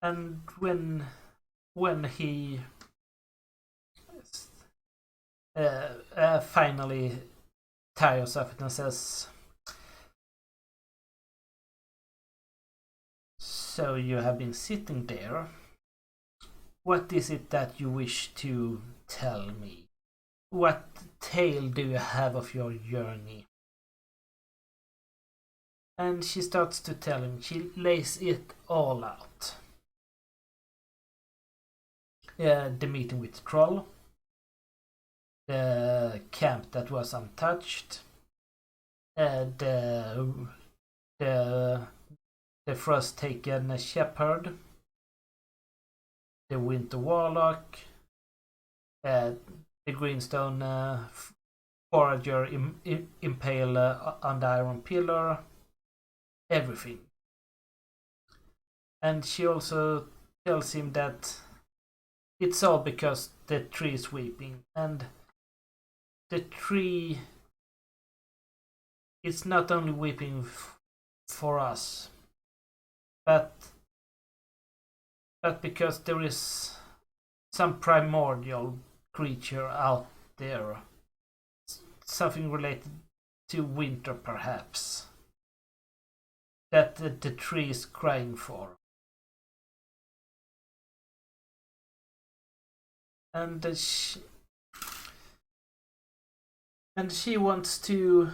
And when he finally tires of it and says, "So you have been sitting there. What is it that you wish to tell me? What tale do you have of your journey?" And she starts to tell him. She lays it all out. The meeting with the troll, the camp that was untouched, the frost-taken shepherd, the winter warlock, the Greenstone forager impale on the iron pillar, everything. And she also tells him that it's all because the tree is weeping, and the tree is not only weeping for us, but because there is some primordial creature out there, something related to winter perhaps, that the tree is crying for. And she wants to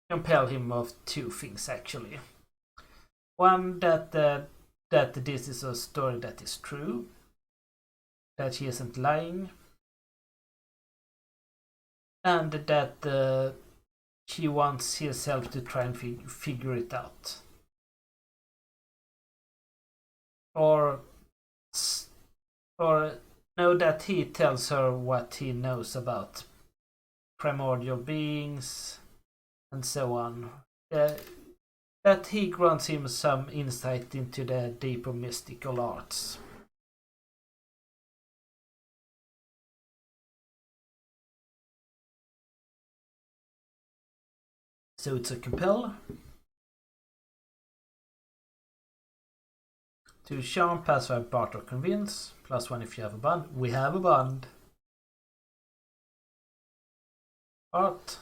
compel him of two things actually. One, that this is a story that is true, that he isn't lying, and that she wants herself to try and figure it out. Or know that he tells her what he knows about primordial beings and so on. That he grants him some insight into the deeper mystical arts. So it's a compel. To charm, pacify, barter, convince. +1 if you have a bond. We have a bond. Art.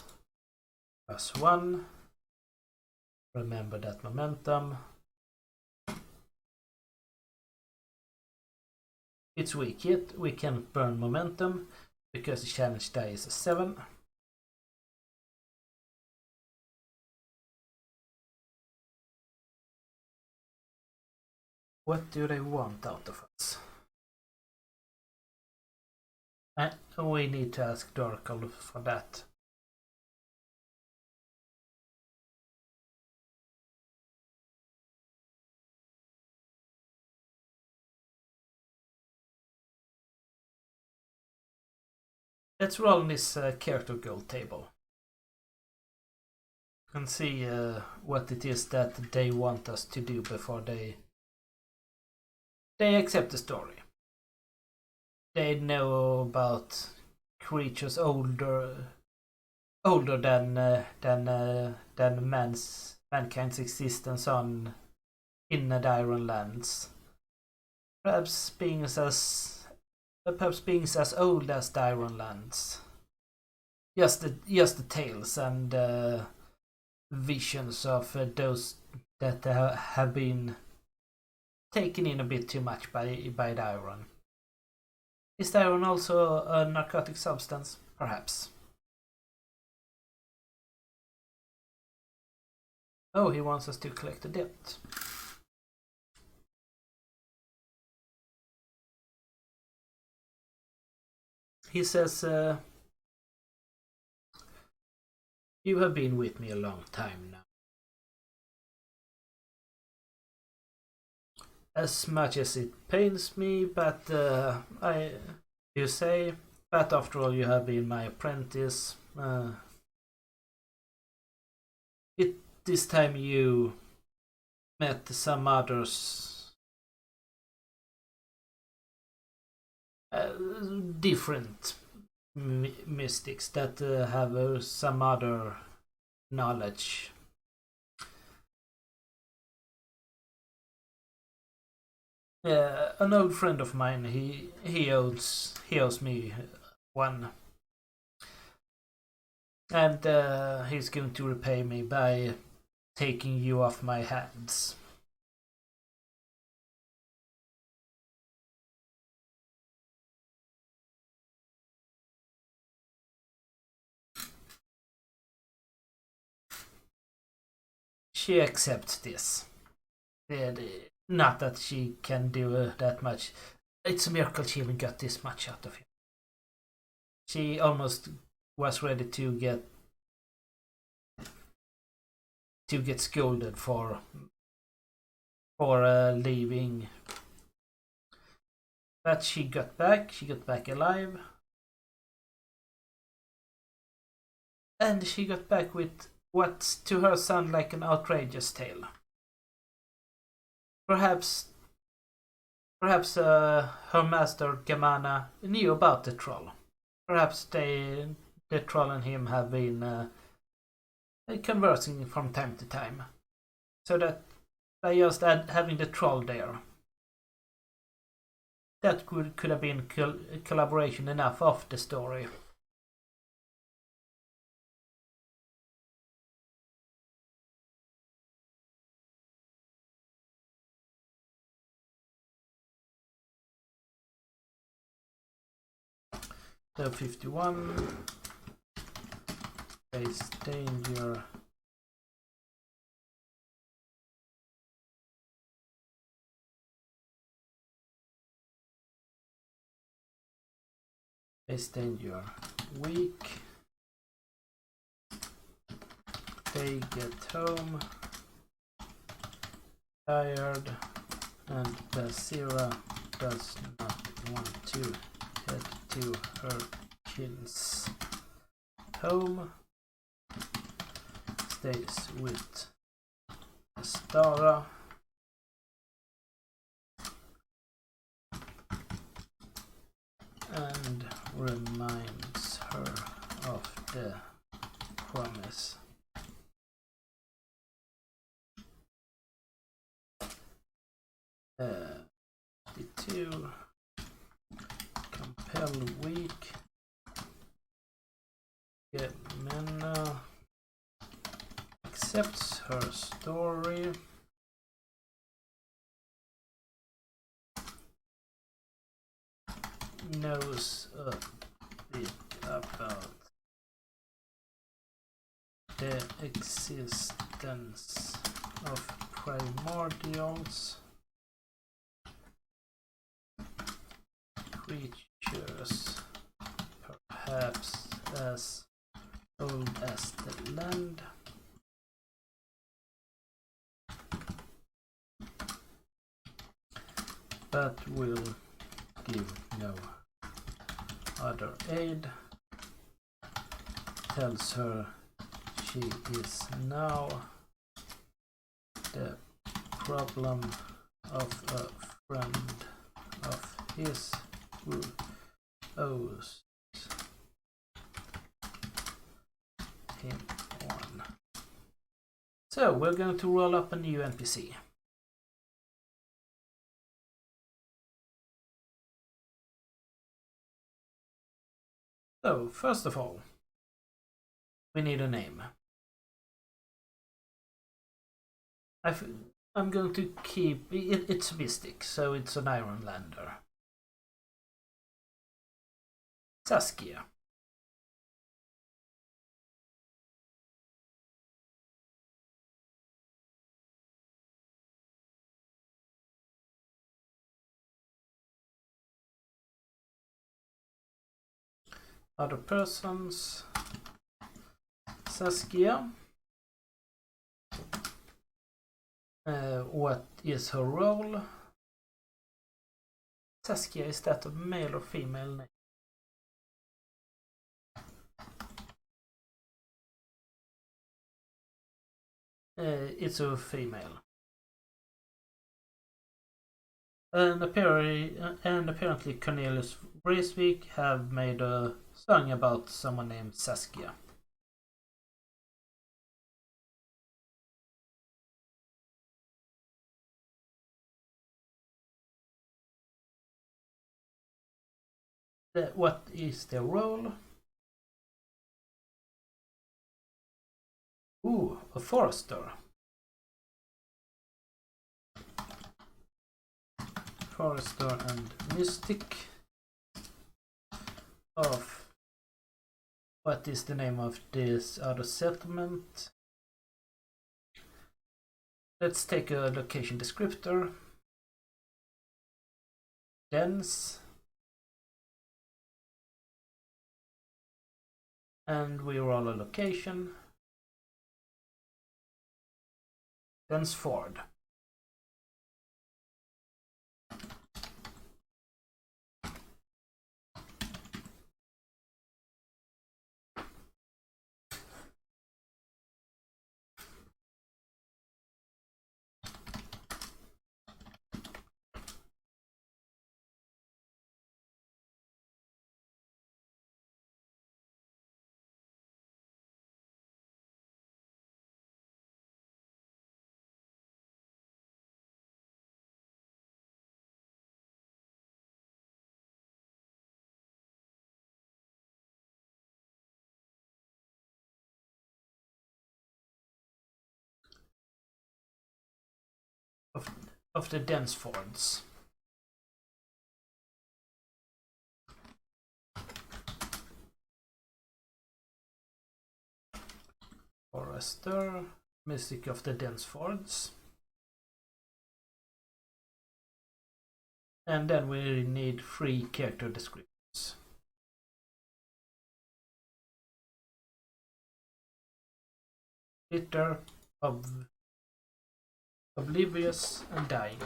+1. Remember that momentum. It's weak yet. We can't burn momentum because the challenge die is a 7. What do they want out of us? We need to ask Dorkle for that. Let's roll on this character goal table and see what it is that they want us to do before they accept the story. They know about creatures older than mankind's existence in the Iron Lands. Perhaps beings as old as the Iron Lands. Just the tales and visions of those that have been taken in a bit too much by the iron. Is the iron also a narcotic substance? Perhaps. Oh, he wants us to collect the debt. He says, you have been with me a long time now. As much as it pains me, but you say, but after all, you have been my apprentice. This time you met some others, different mystics that have some other knowledge. An old friend of mine, he owes me one, and he's going to repay me by taking you off my hands. She accepts this. Not that she can do that much. It's a miracle she even got this much out of him. She almost was ready to get scolded for leaving, but she got back alive, and she got back with what to her sounded like an outrageous tale. Perhaps her master Gamana knew about the troll. Perhaps the troll and him have been conversing from time to time. So that by just having the troll there, that could have been collaboration enough of the story. So 51 face danger. Face danger weak. They get home tired, and Basira does not want to head to her kid's home. Stays with Lestara. And reminds her of the promise. Uh, 52 compel weak. Gemena accepts her story. Knows a bit about the existence of primordials, creatures perhaps as old as the land. But will give no other aid. Tells her she is now the problem of a friend of his who owes him one. So we're going to roll up a new NPC. So first of all, we need a name. I'm going to keep it. It's mystic, so it's an Ironlander. Saskia. Other persons. Saskia. What is her role? Saskia, is that a male or female name? It's a female. And apparently Cornelius Vreeswijk have made a song about someone named Saskia. What is their role? Ooh, a forester. Forester and mystic. Of what is the name of this other settlement? Let's take a location descriptor. Dense. And we roll a location. Dense Ford. of the dense fords. Forester, Mystic of the dense fords. And then we need 3 character descriptions. Bitter, oblivious, and dying.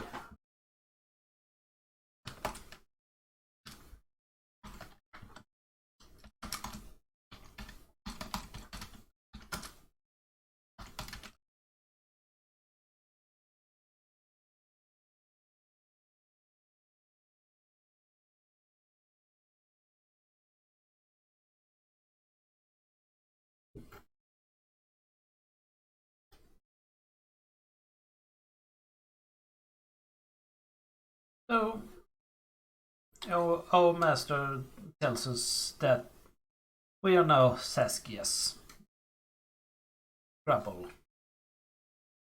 So, our master tells us that we are now Saskia's trouble,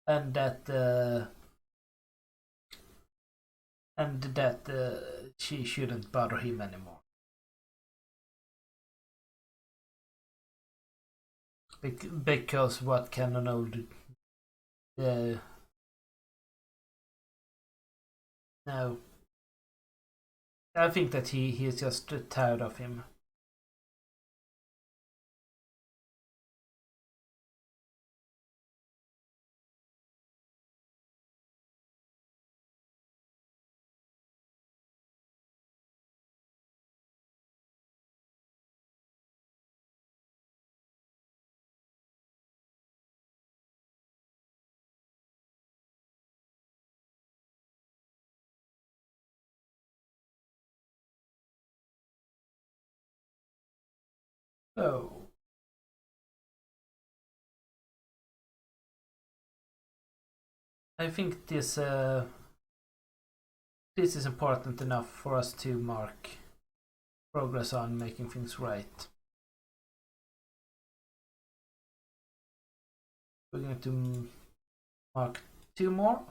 and that she shouldn't bother him anymore. Because what can an old no, I think that he is just tired of him. So, I think this is important enough for us to mark progress on making things right. We're going to mark 2 more.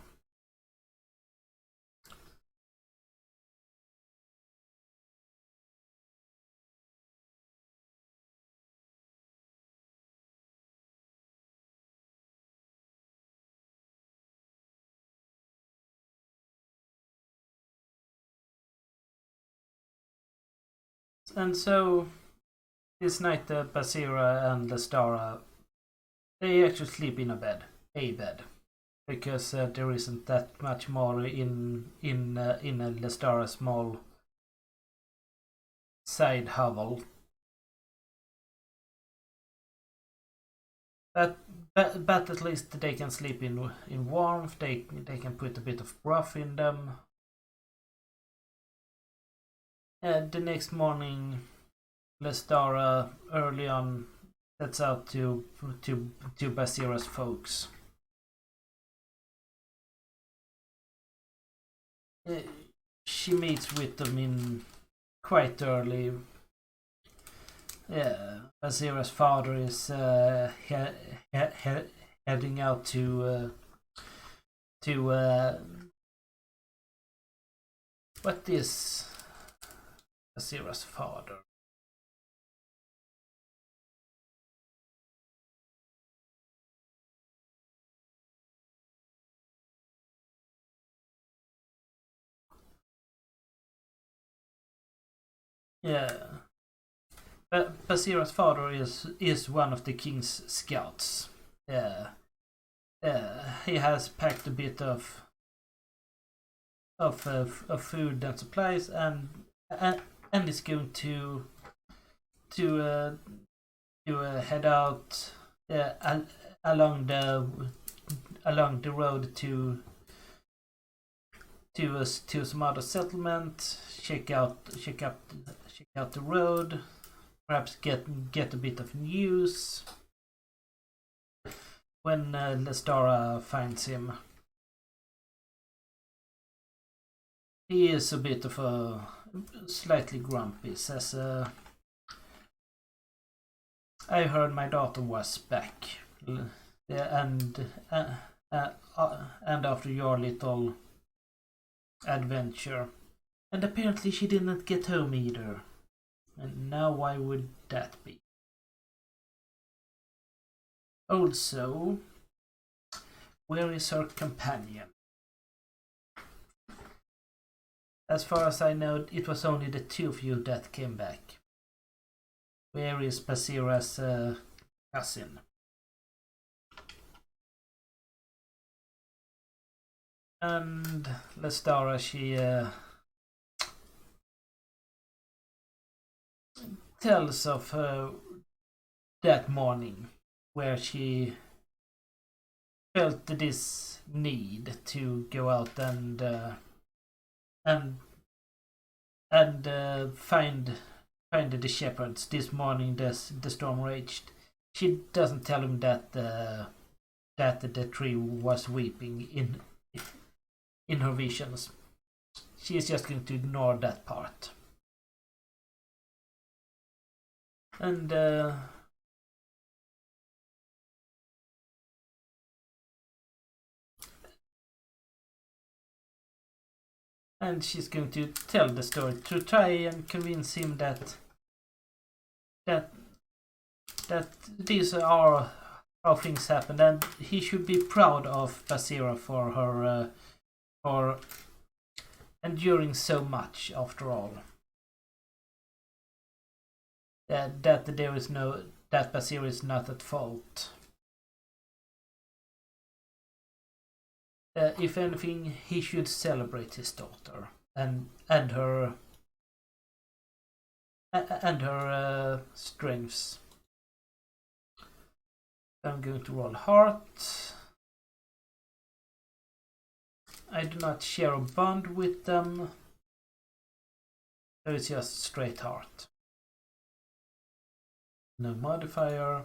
And so this night Basira and Lestara, they actually sleep in a bed, because there isn't that much more in Lestara's small side hovel. But at least they can sleep in warmth. They can put a bit of broth in them. The next morning, Lestara early on sets out to Basira's folks. She meets with them in quite early. Basira's father is heading out to what is Basira's father? Yeah. Basira's father is one of the king's scouts. He has packed a bit of food and supplies, and is going to head out along the road to some other settlement, check out the road, perhaps get a bit of news. When Lestara finds him, he is a bit of a slightly grumpy. Says, "I heard my daughter was back, and and after your little adventure. And apparently she didn't get home either. And now why would that be? Also, where is her companion? As far as I know, it was only the two of you that came back. Where is Basira's cousin? And Lestara, she tells of that morning where she felt this need to go out and find the shepherds. This morning the storm raged. She doesn't tell him that the tree was weeping in her visions. She is just going to ignore that part. And she's going to tell the story to try and convince him that these are how things happen, and he should be proud of Basira for her for enduring so much. After all, that there is no that Basira is not at fault. If anything, he should celebrate his daughter and her strengths. I'm going to roll heart. I do not share a bond with them. So it's just straight heart. No modifier.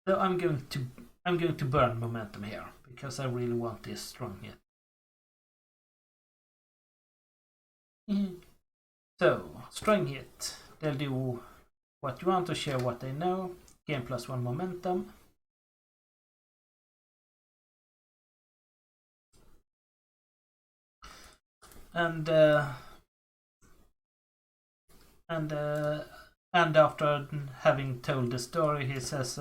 So I'm going to burn momentum here because I really want this strong hit. So strong hit. They'll do what you want to share what they know. Gain +1 momentum. And after having told the story, he says,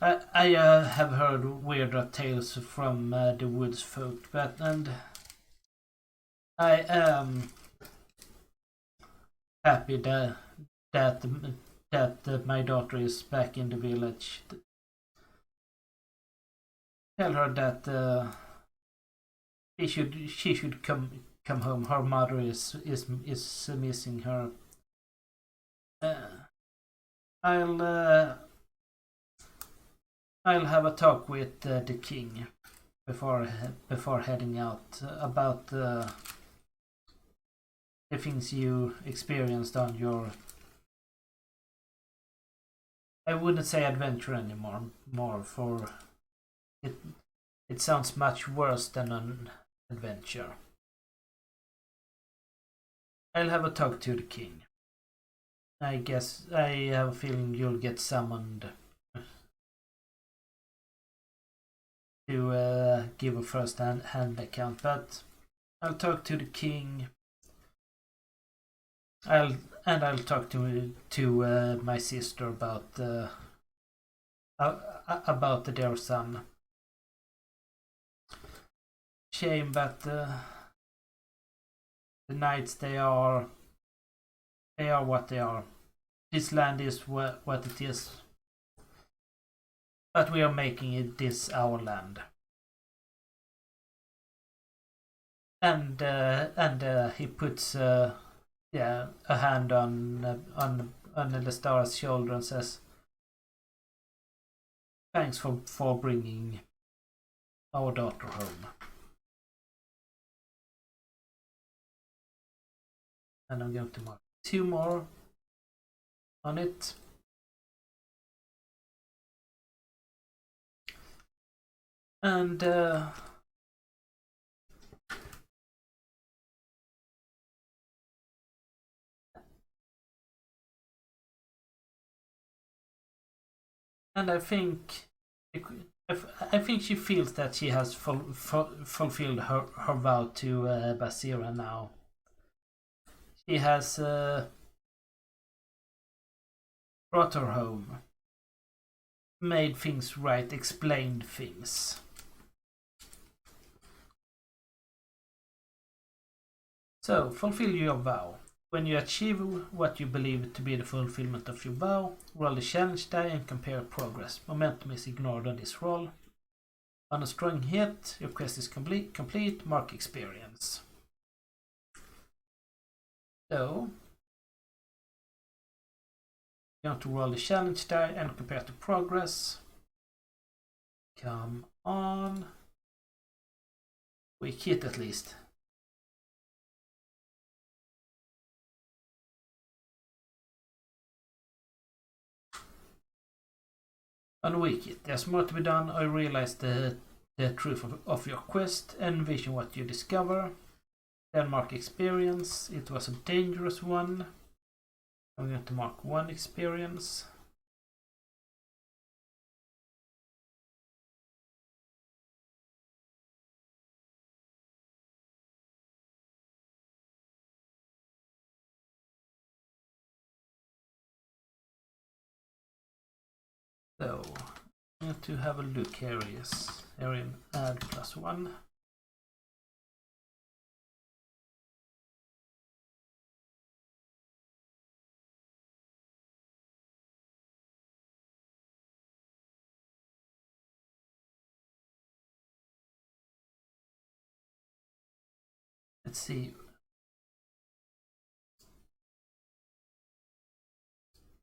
I have heard weirder tales from the woods folk, and I am happy that my daughter is back in the village. Tell her that she should come home. Her mother is missing her. I'll have a talk with the king before heading out about the things you experienced on your, I wouldn't say adventure anymore, more for it sounds much worse than an adventure. I'll have a talk to the king. I guess I have a feeling you'll get summoned to give a first-hand account, but I'll talk to the king. I'll talk to my sister about their son. Shame, but the knights they are what they are. This land is what it is. But we are making this our land. And he puts a hand on Lestara's shoulder and says, "Thanks for bringing our daughter home." And I'm going to mark 2 more on it. And I think she feels that she has fulfilled her vow to Basira now. She has brought her home, made things right, explained things. So, fulfill your vow. When you achieve what you believe to be the fulfillment of your vow, roll the challenge die and compare progress. Momentum is ignored on this roll. On a strong hit, your quest is complete, mark experience. So, you have to roll the challenge die and compare to progress. Come on. Weak hit at least. On weak hit, there's more to be done. I realize the truth of your quest, envision what you discover. Then mark experience. It was a dangerous one. I'm going to mark 1 experience. So, I'm going to have a look here. Yes, area add +1. Let's see.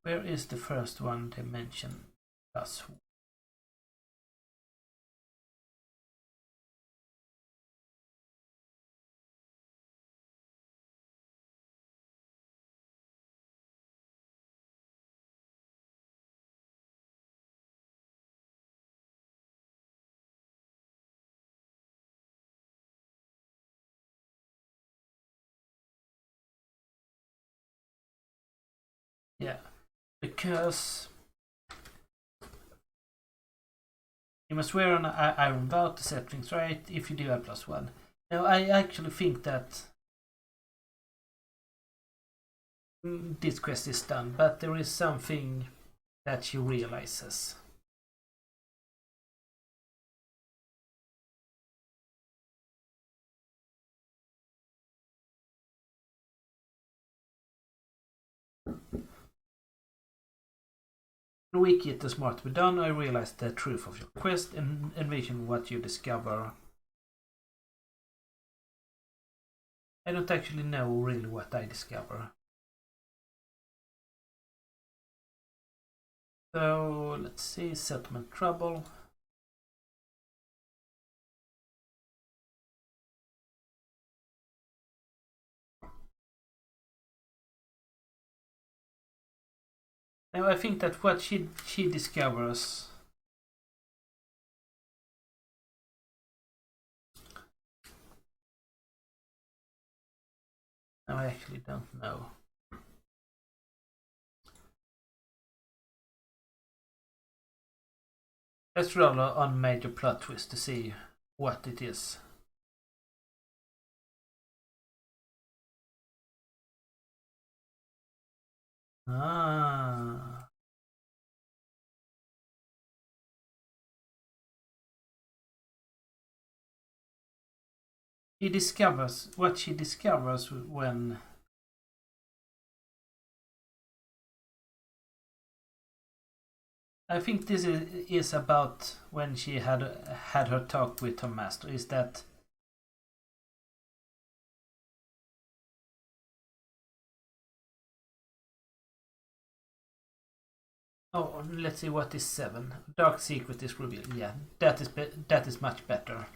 Where is the first one they mentioned? +1. Yeah, because you must wear an iron vow to set things right if you do have +1. Now, I actually think that this quest is done, but there is something that she realizes. Weak it is more to be done. I realize the truth of your quest and envision what you discover. I don't actually know really what I discover. So let's see, settlement trouble. Now I think that what she discovers. No, I actually don't know. Let's roll on major plot twist to see what it is. Ah. She discovers what she discovers when I think this is about when she had her talk with her master. Is that oh, let's see what is 7. Dark secret is revealed. Yeah, that is much better.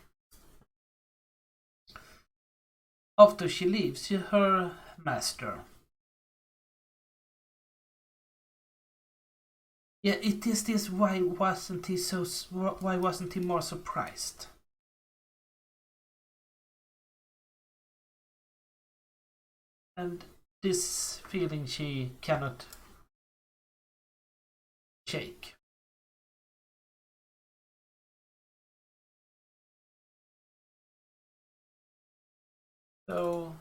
After she leaves her master, Yeah, it is this. Why wasn't he so? Why wasn't he more surprised? And this feeling she cannot shake. So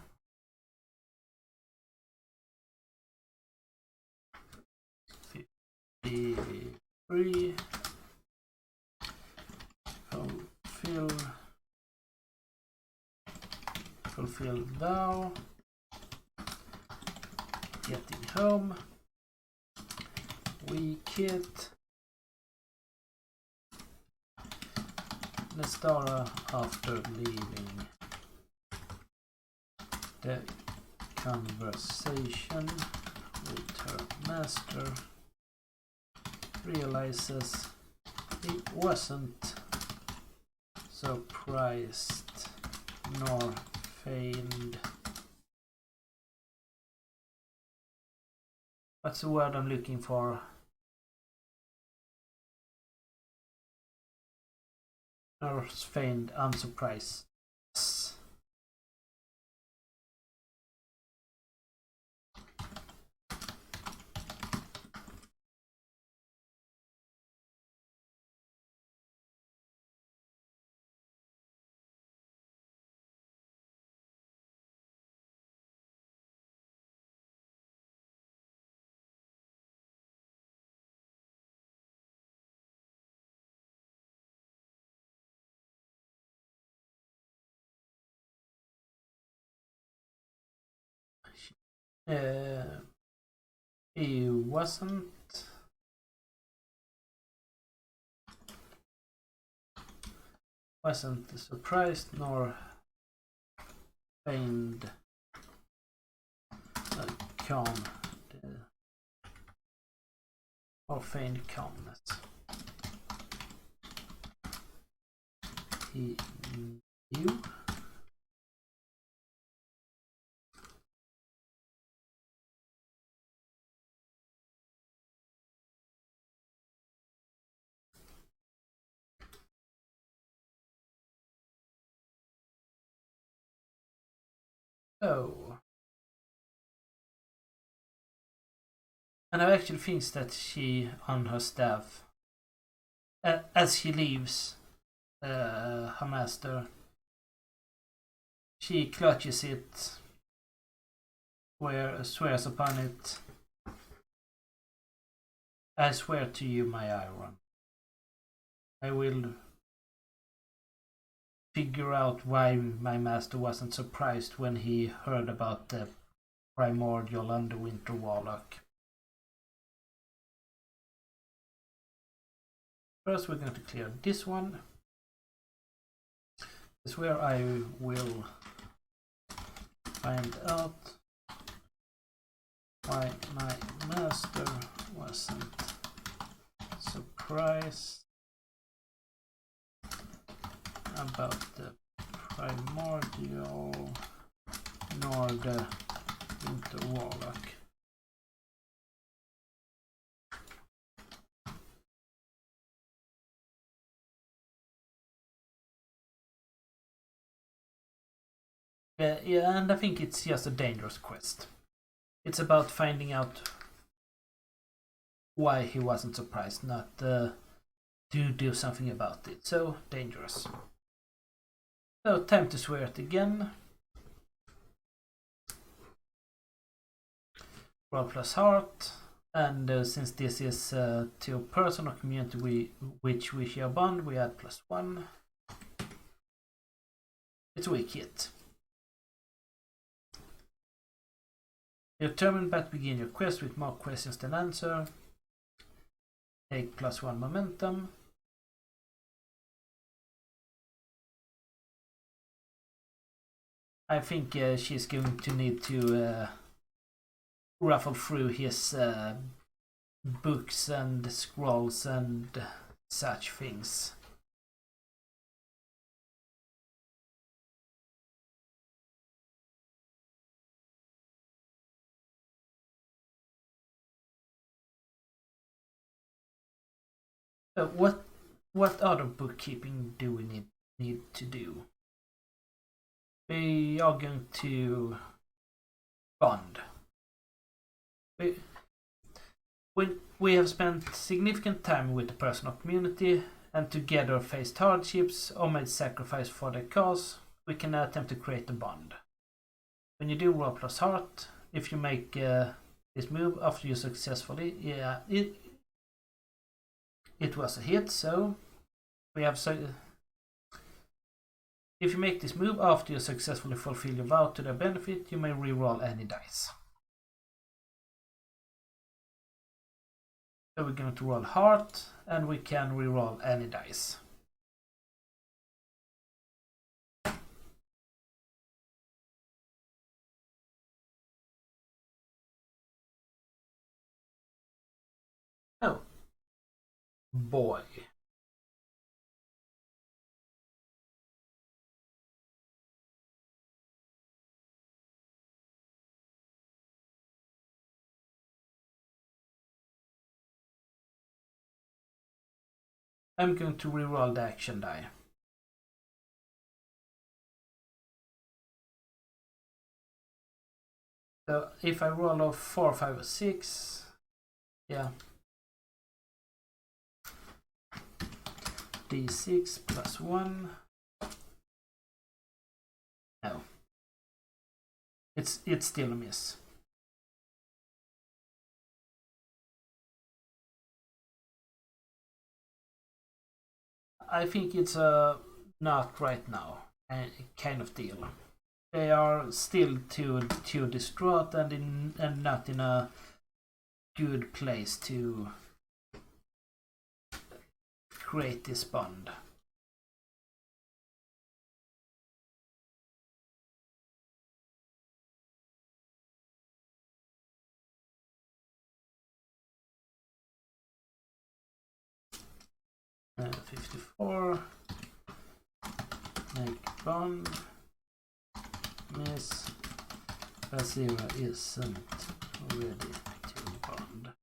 53 fulfill thou, getting home, we kit Lestara after leaving the conversation with her master, realizes he wasn't surprised nor feigned. What's the word I'm looking for? Nor feigned unsurprised. He wasn't surprised nor feigned calm or feigned calmness. He knew. Oh. And I actually think that she, on her staff, as she leaves her master, she clutches it, swears upon it. I swear to you, my iron, I will figure out why my master wasn't surprised when he heard about the primordial underwinter warlock. First, we're going to clear this one. This is where I will find out why my master wasn't surprised about the primordial nor the winter warlock. Yeah, and I think it's just a dangerous quest. It's about finding out why he wasn't surprised, not to do something about it. So dangerous. So time to swear it again. Roll plus heart. And since this is to a person or community which we share bond, we add +1. It's a weak hit. Your turn back begin your quest with more questions than answer. Take +1 momentum. I think she's going to need to ruffle through his books and scrolls and such things. What other bookkeeping do we need to do? We are going to bond. We have spent significant time with the personal community and together faced hardships or made sacrifice for their cause. We can now attempt to create a bond. When you do roll plus heart, if you make this move after you successfully, it was a hit, so we have if you make this move after you successfully fulfill your vow to their benefit, you may re-roll any dice. So we're going to roll heart, and we can re-roll any dice. Oh. Boy. I'm going to re-roll the action die. So if I roll a 4, 5, or 6, yeah. D6 plus 1. No. It's still a miss. I think it's a not right now kind of deal. They are still too distraught and not in a good place to create this bond. Uh, 54. Make bond. Miss. Basira isn't ready to bond.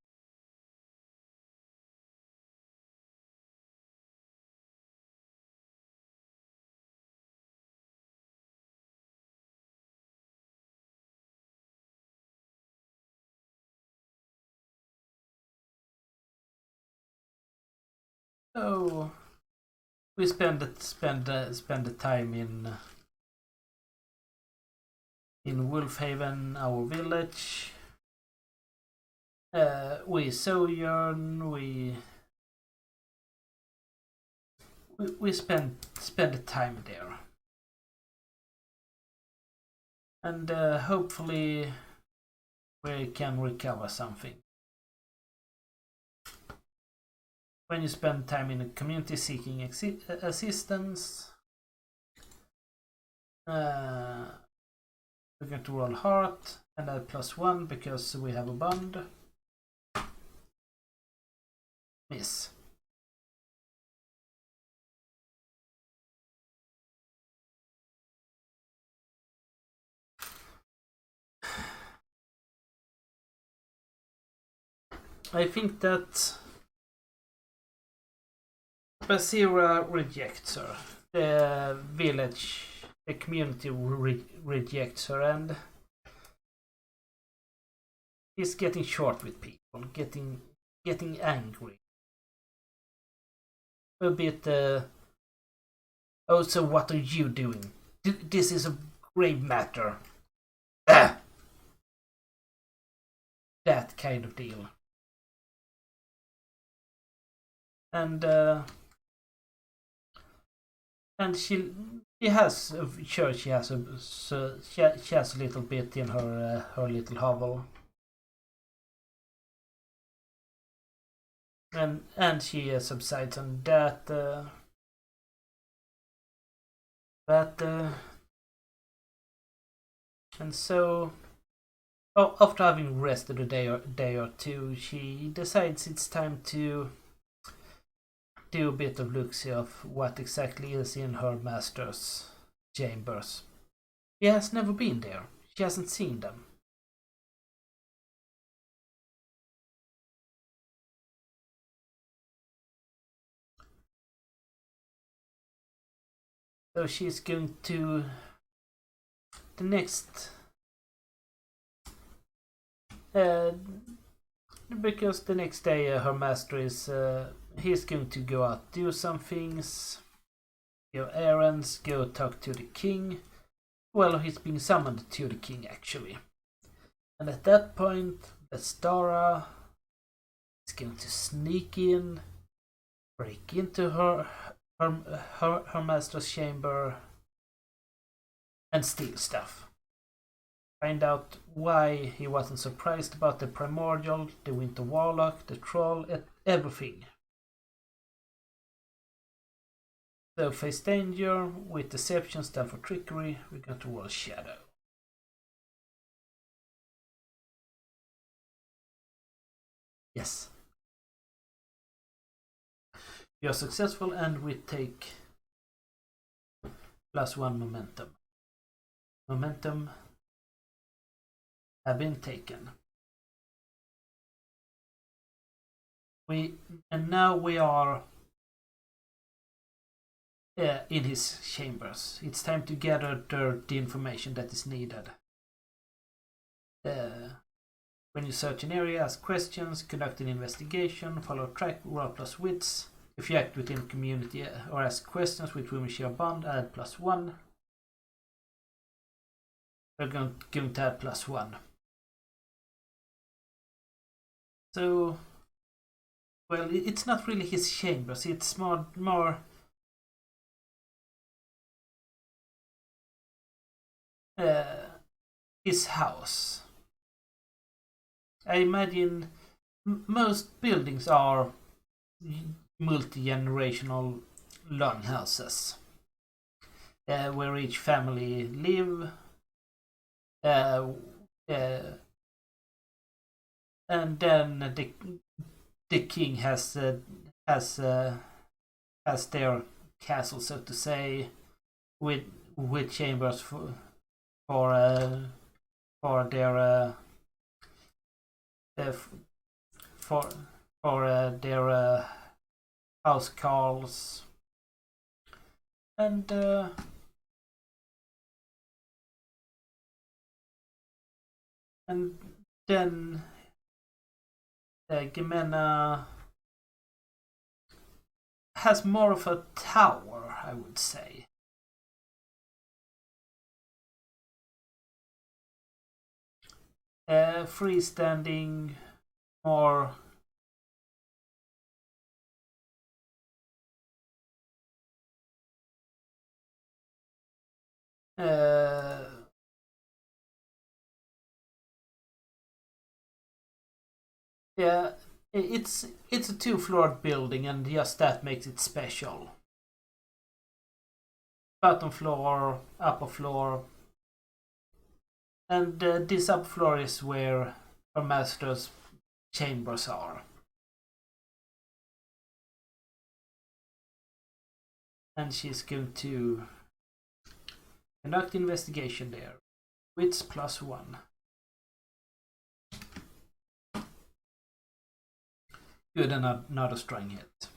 So we spend the time in Wolfhaven, our village. We sojourn. We spend the time there, and hopefully we can recover something. When you spend time in a community seeking assistance, we're going to roll heart and add +1 because we have a bond. Miss. I think that Basira rejects her. The village, the community rejects her, and he's getting short with people, getting angry. A bit, oh, so what are you doing? This is a grave matter. That kind of deal. And she has sure she has a little bit in her little hovel, and she subsides on that. And so, after having rested a day or two, she decides it's time to do a bit of look-see of what exactly is in her master's chambers. She has never been there. She hasn't seen them. So she's going to the next because the next day her master is he's going to go out, do some things, go errands, go talk to the king. Well, he's being summoned to the king actually. And at that point, Lestara is going to sneak in, break into her master's chamber, and steal stuff. Find out why he wasn't surprised about the primordial, the winter warlock, the troll, everything. So face danger with deception, stand for trickery. We're going to roll shadow. Yes. You are successful and we take +1 momentum. Momentum have been taken. Now we are in his chambers. It's time to gather the information that is needed. When you search an area, ask questions, conduct an investigation, follow track, roll +wits. If you act within the community or ask questions with whom you share a bond, add +1. We're going to add +1. So, well, it's not really his chambers, it's more his house. I imagine most buildings are multi-generational longhouses where each family live, and then the king has their castle, so to say, with chambers for their house calls, and then Gemena has more of a tower, I would say. Freestanding, more yeah, it's a 2-floored building, and just that makes it special. Bottom floor, upper floor, and this upper floor is where her master's chambers are. And she's going to conduct investigation there. Wits +1. Good, and not a strong hit.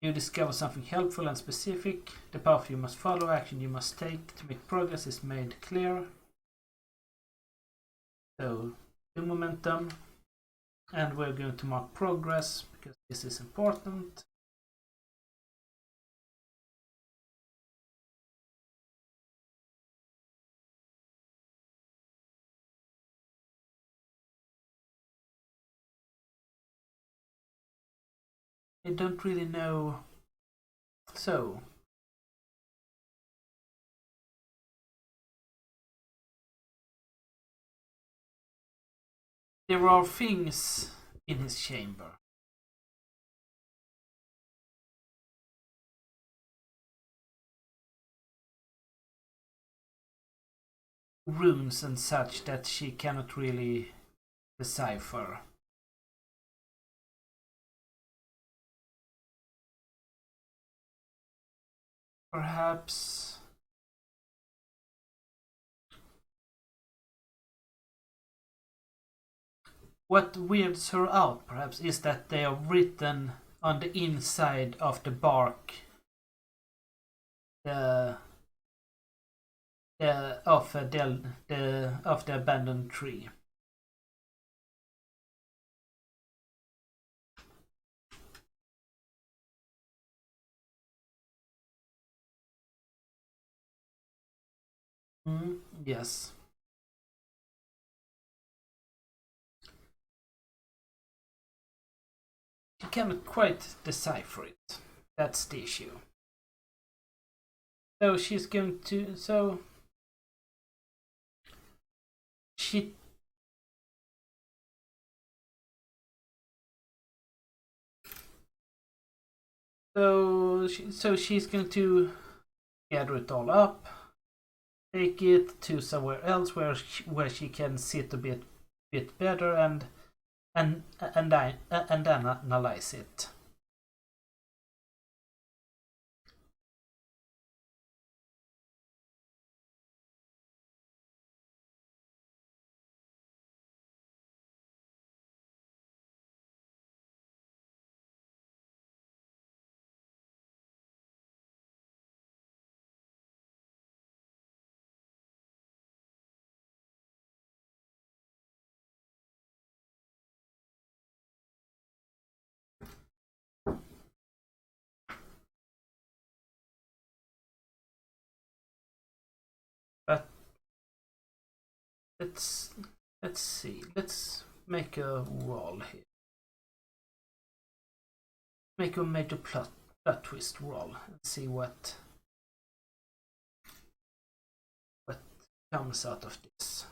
You discover something helpful and specific. The path you must follow, action you must take to make progress is made clear. So, 2 momentum. And we're going to mark progress because this is important. I don't really know. So, there are things in his chamber. Runes and such that she cannot really decipher. Perhaps what weirds her out, perhaps, is that they are written on the inside of the bark the of the abandoned tree. Yes. You cannot quite decipher it. That's the issue. So she's going to. She. So she's going to gather it all up, take it to somewhere else where she can sit a bit better and analyze it. But let's see. Let's make a roll here. Make a major plot twist roll and see what comes out of this.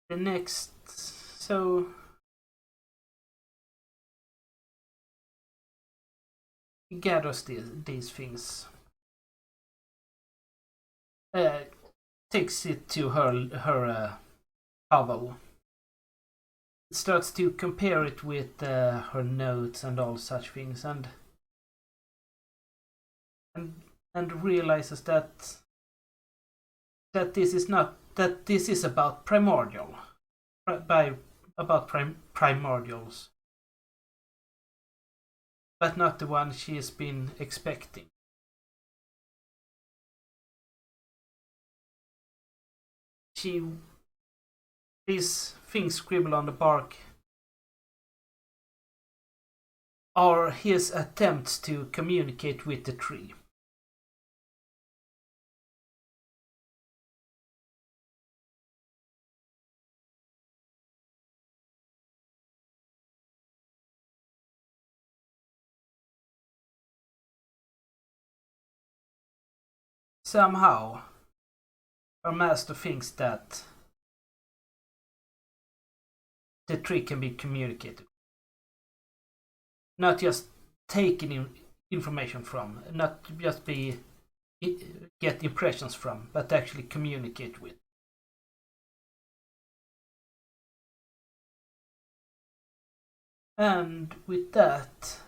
The next, so he gathers these things, takes it to her hovel, starts to compare it with her notes and all such things, and realizes that this is not that this is about primordials, but not the one she has been expecting. These things scribbled on the bark are his attempts to communicate with the tree. Somehow, our master thinks that the tree can be communicated. Not just taking information from, not just get impressions from, but actually communicate with. And with that,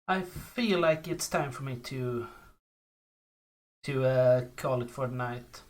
I feel like it's time for me to call it for the night.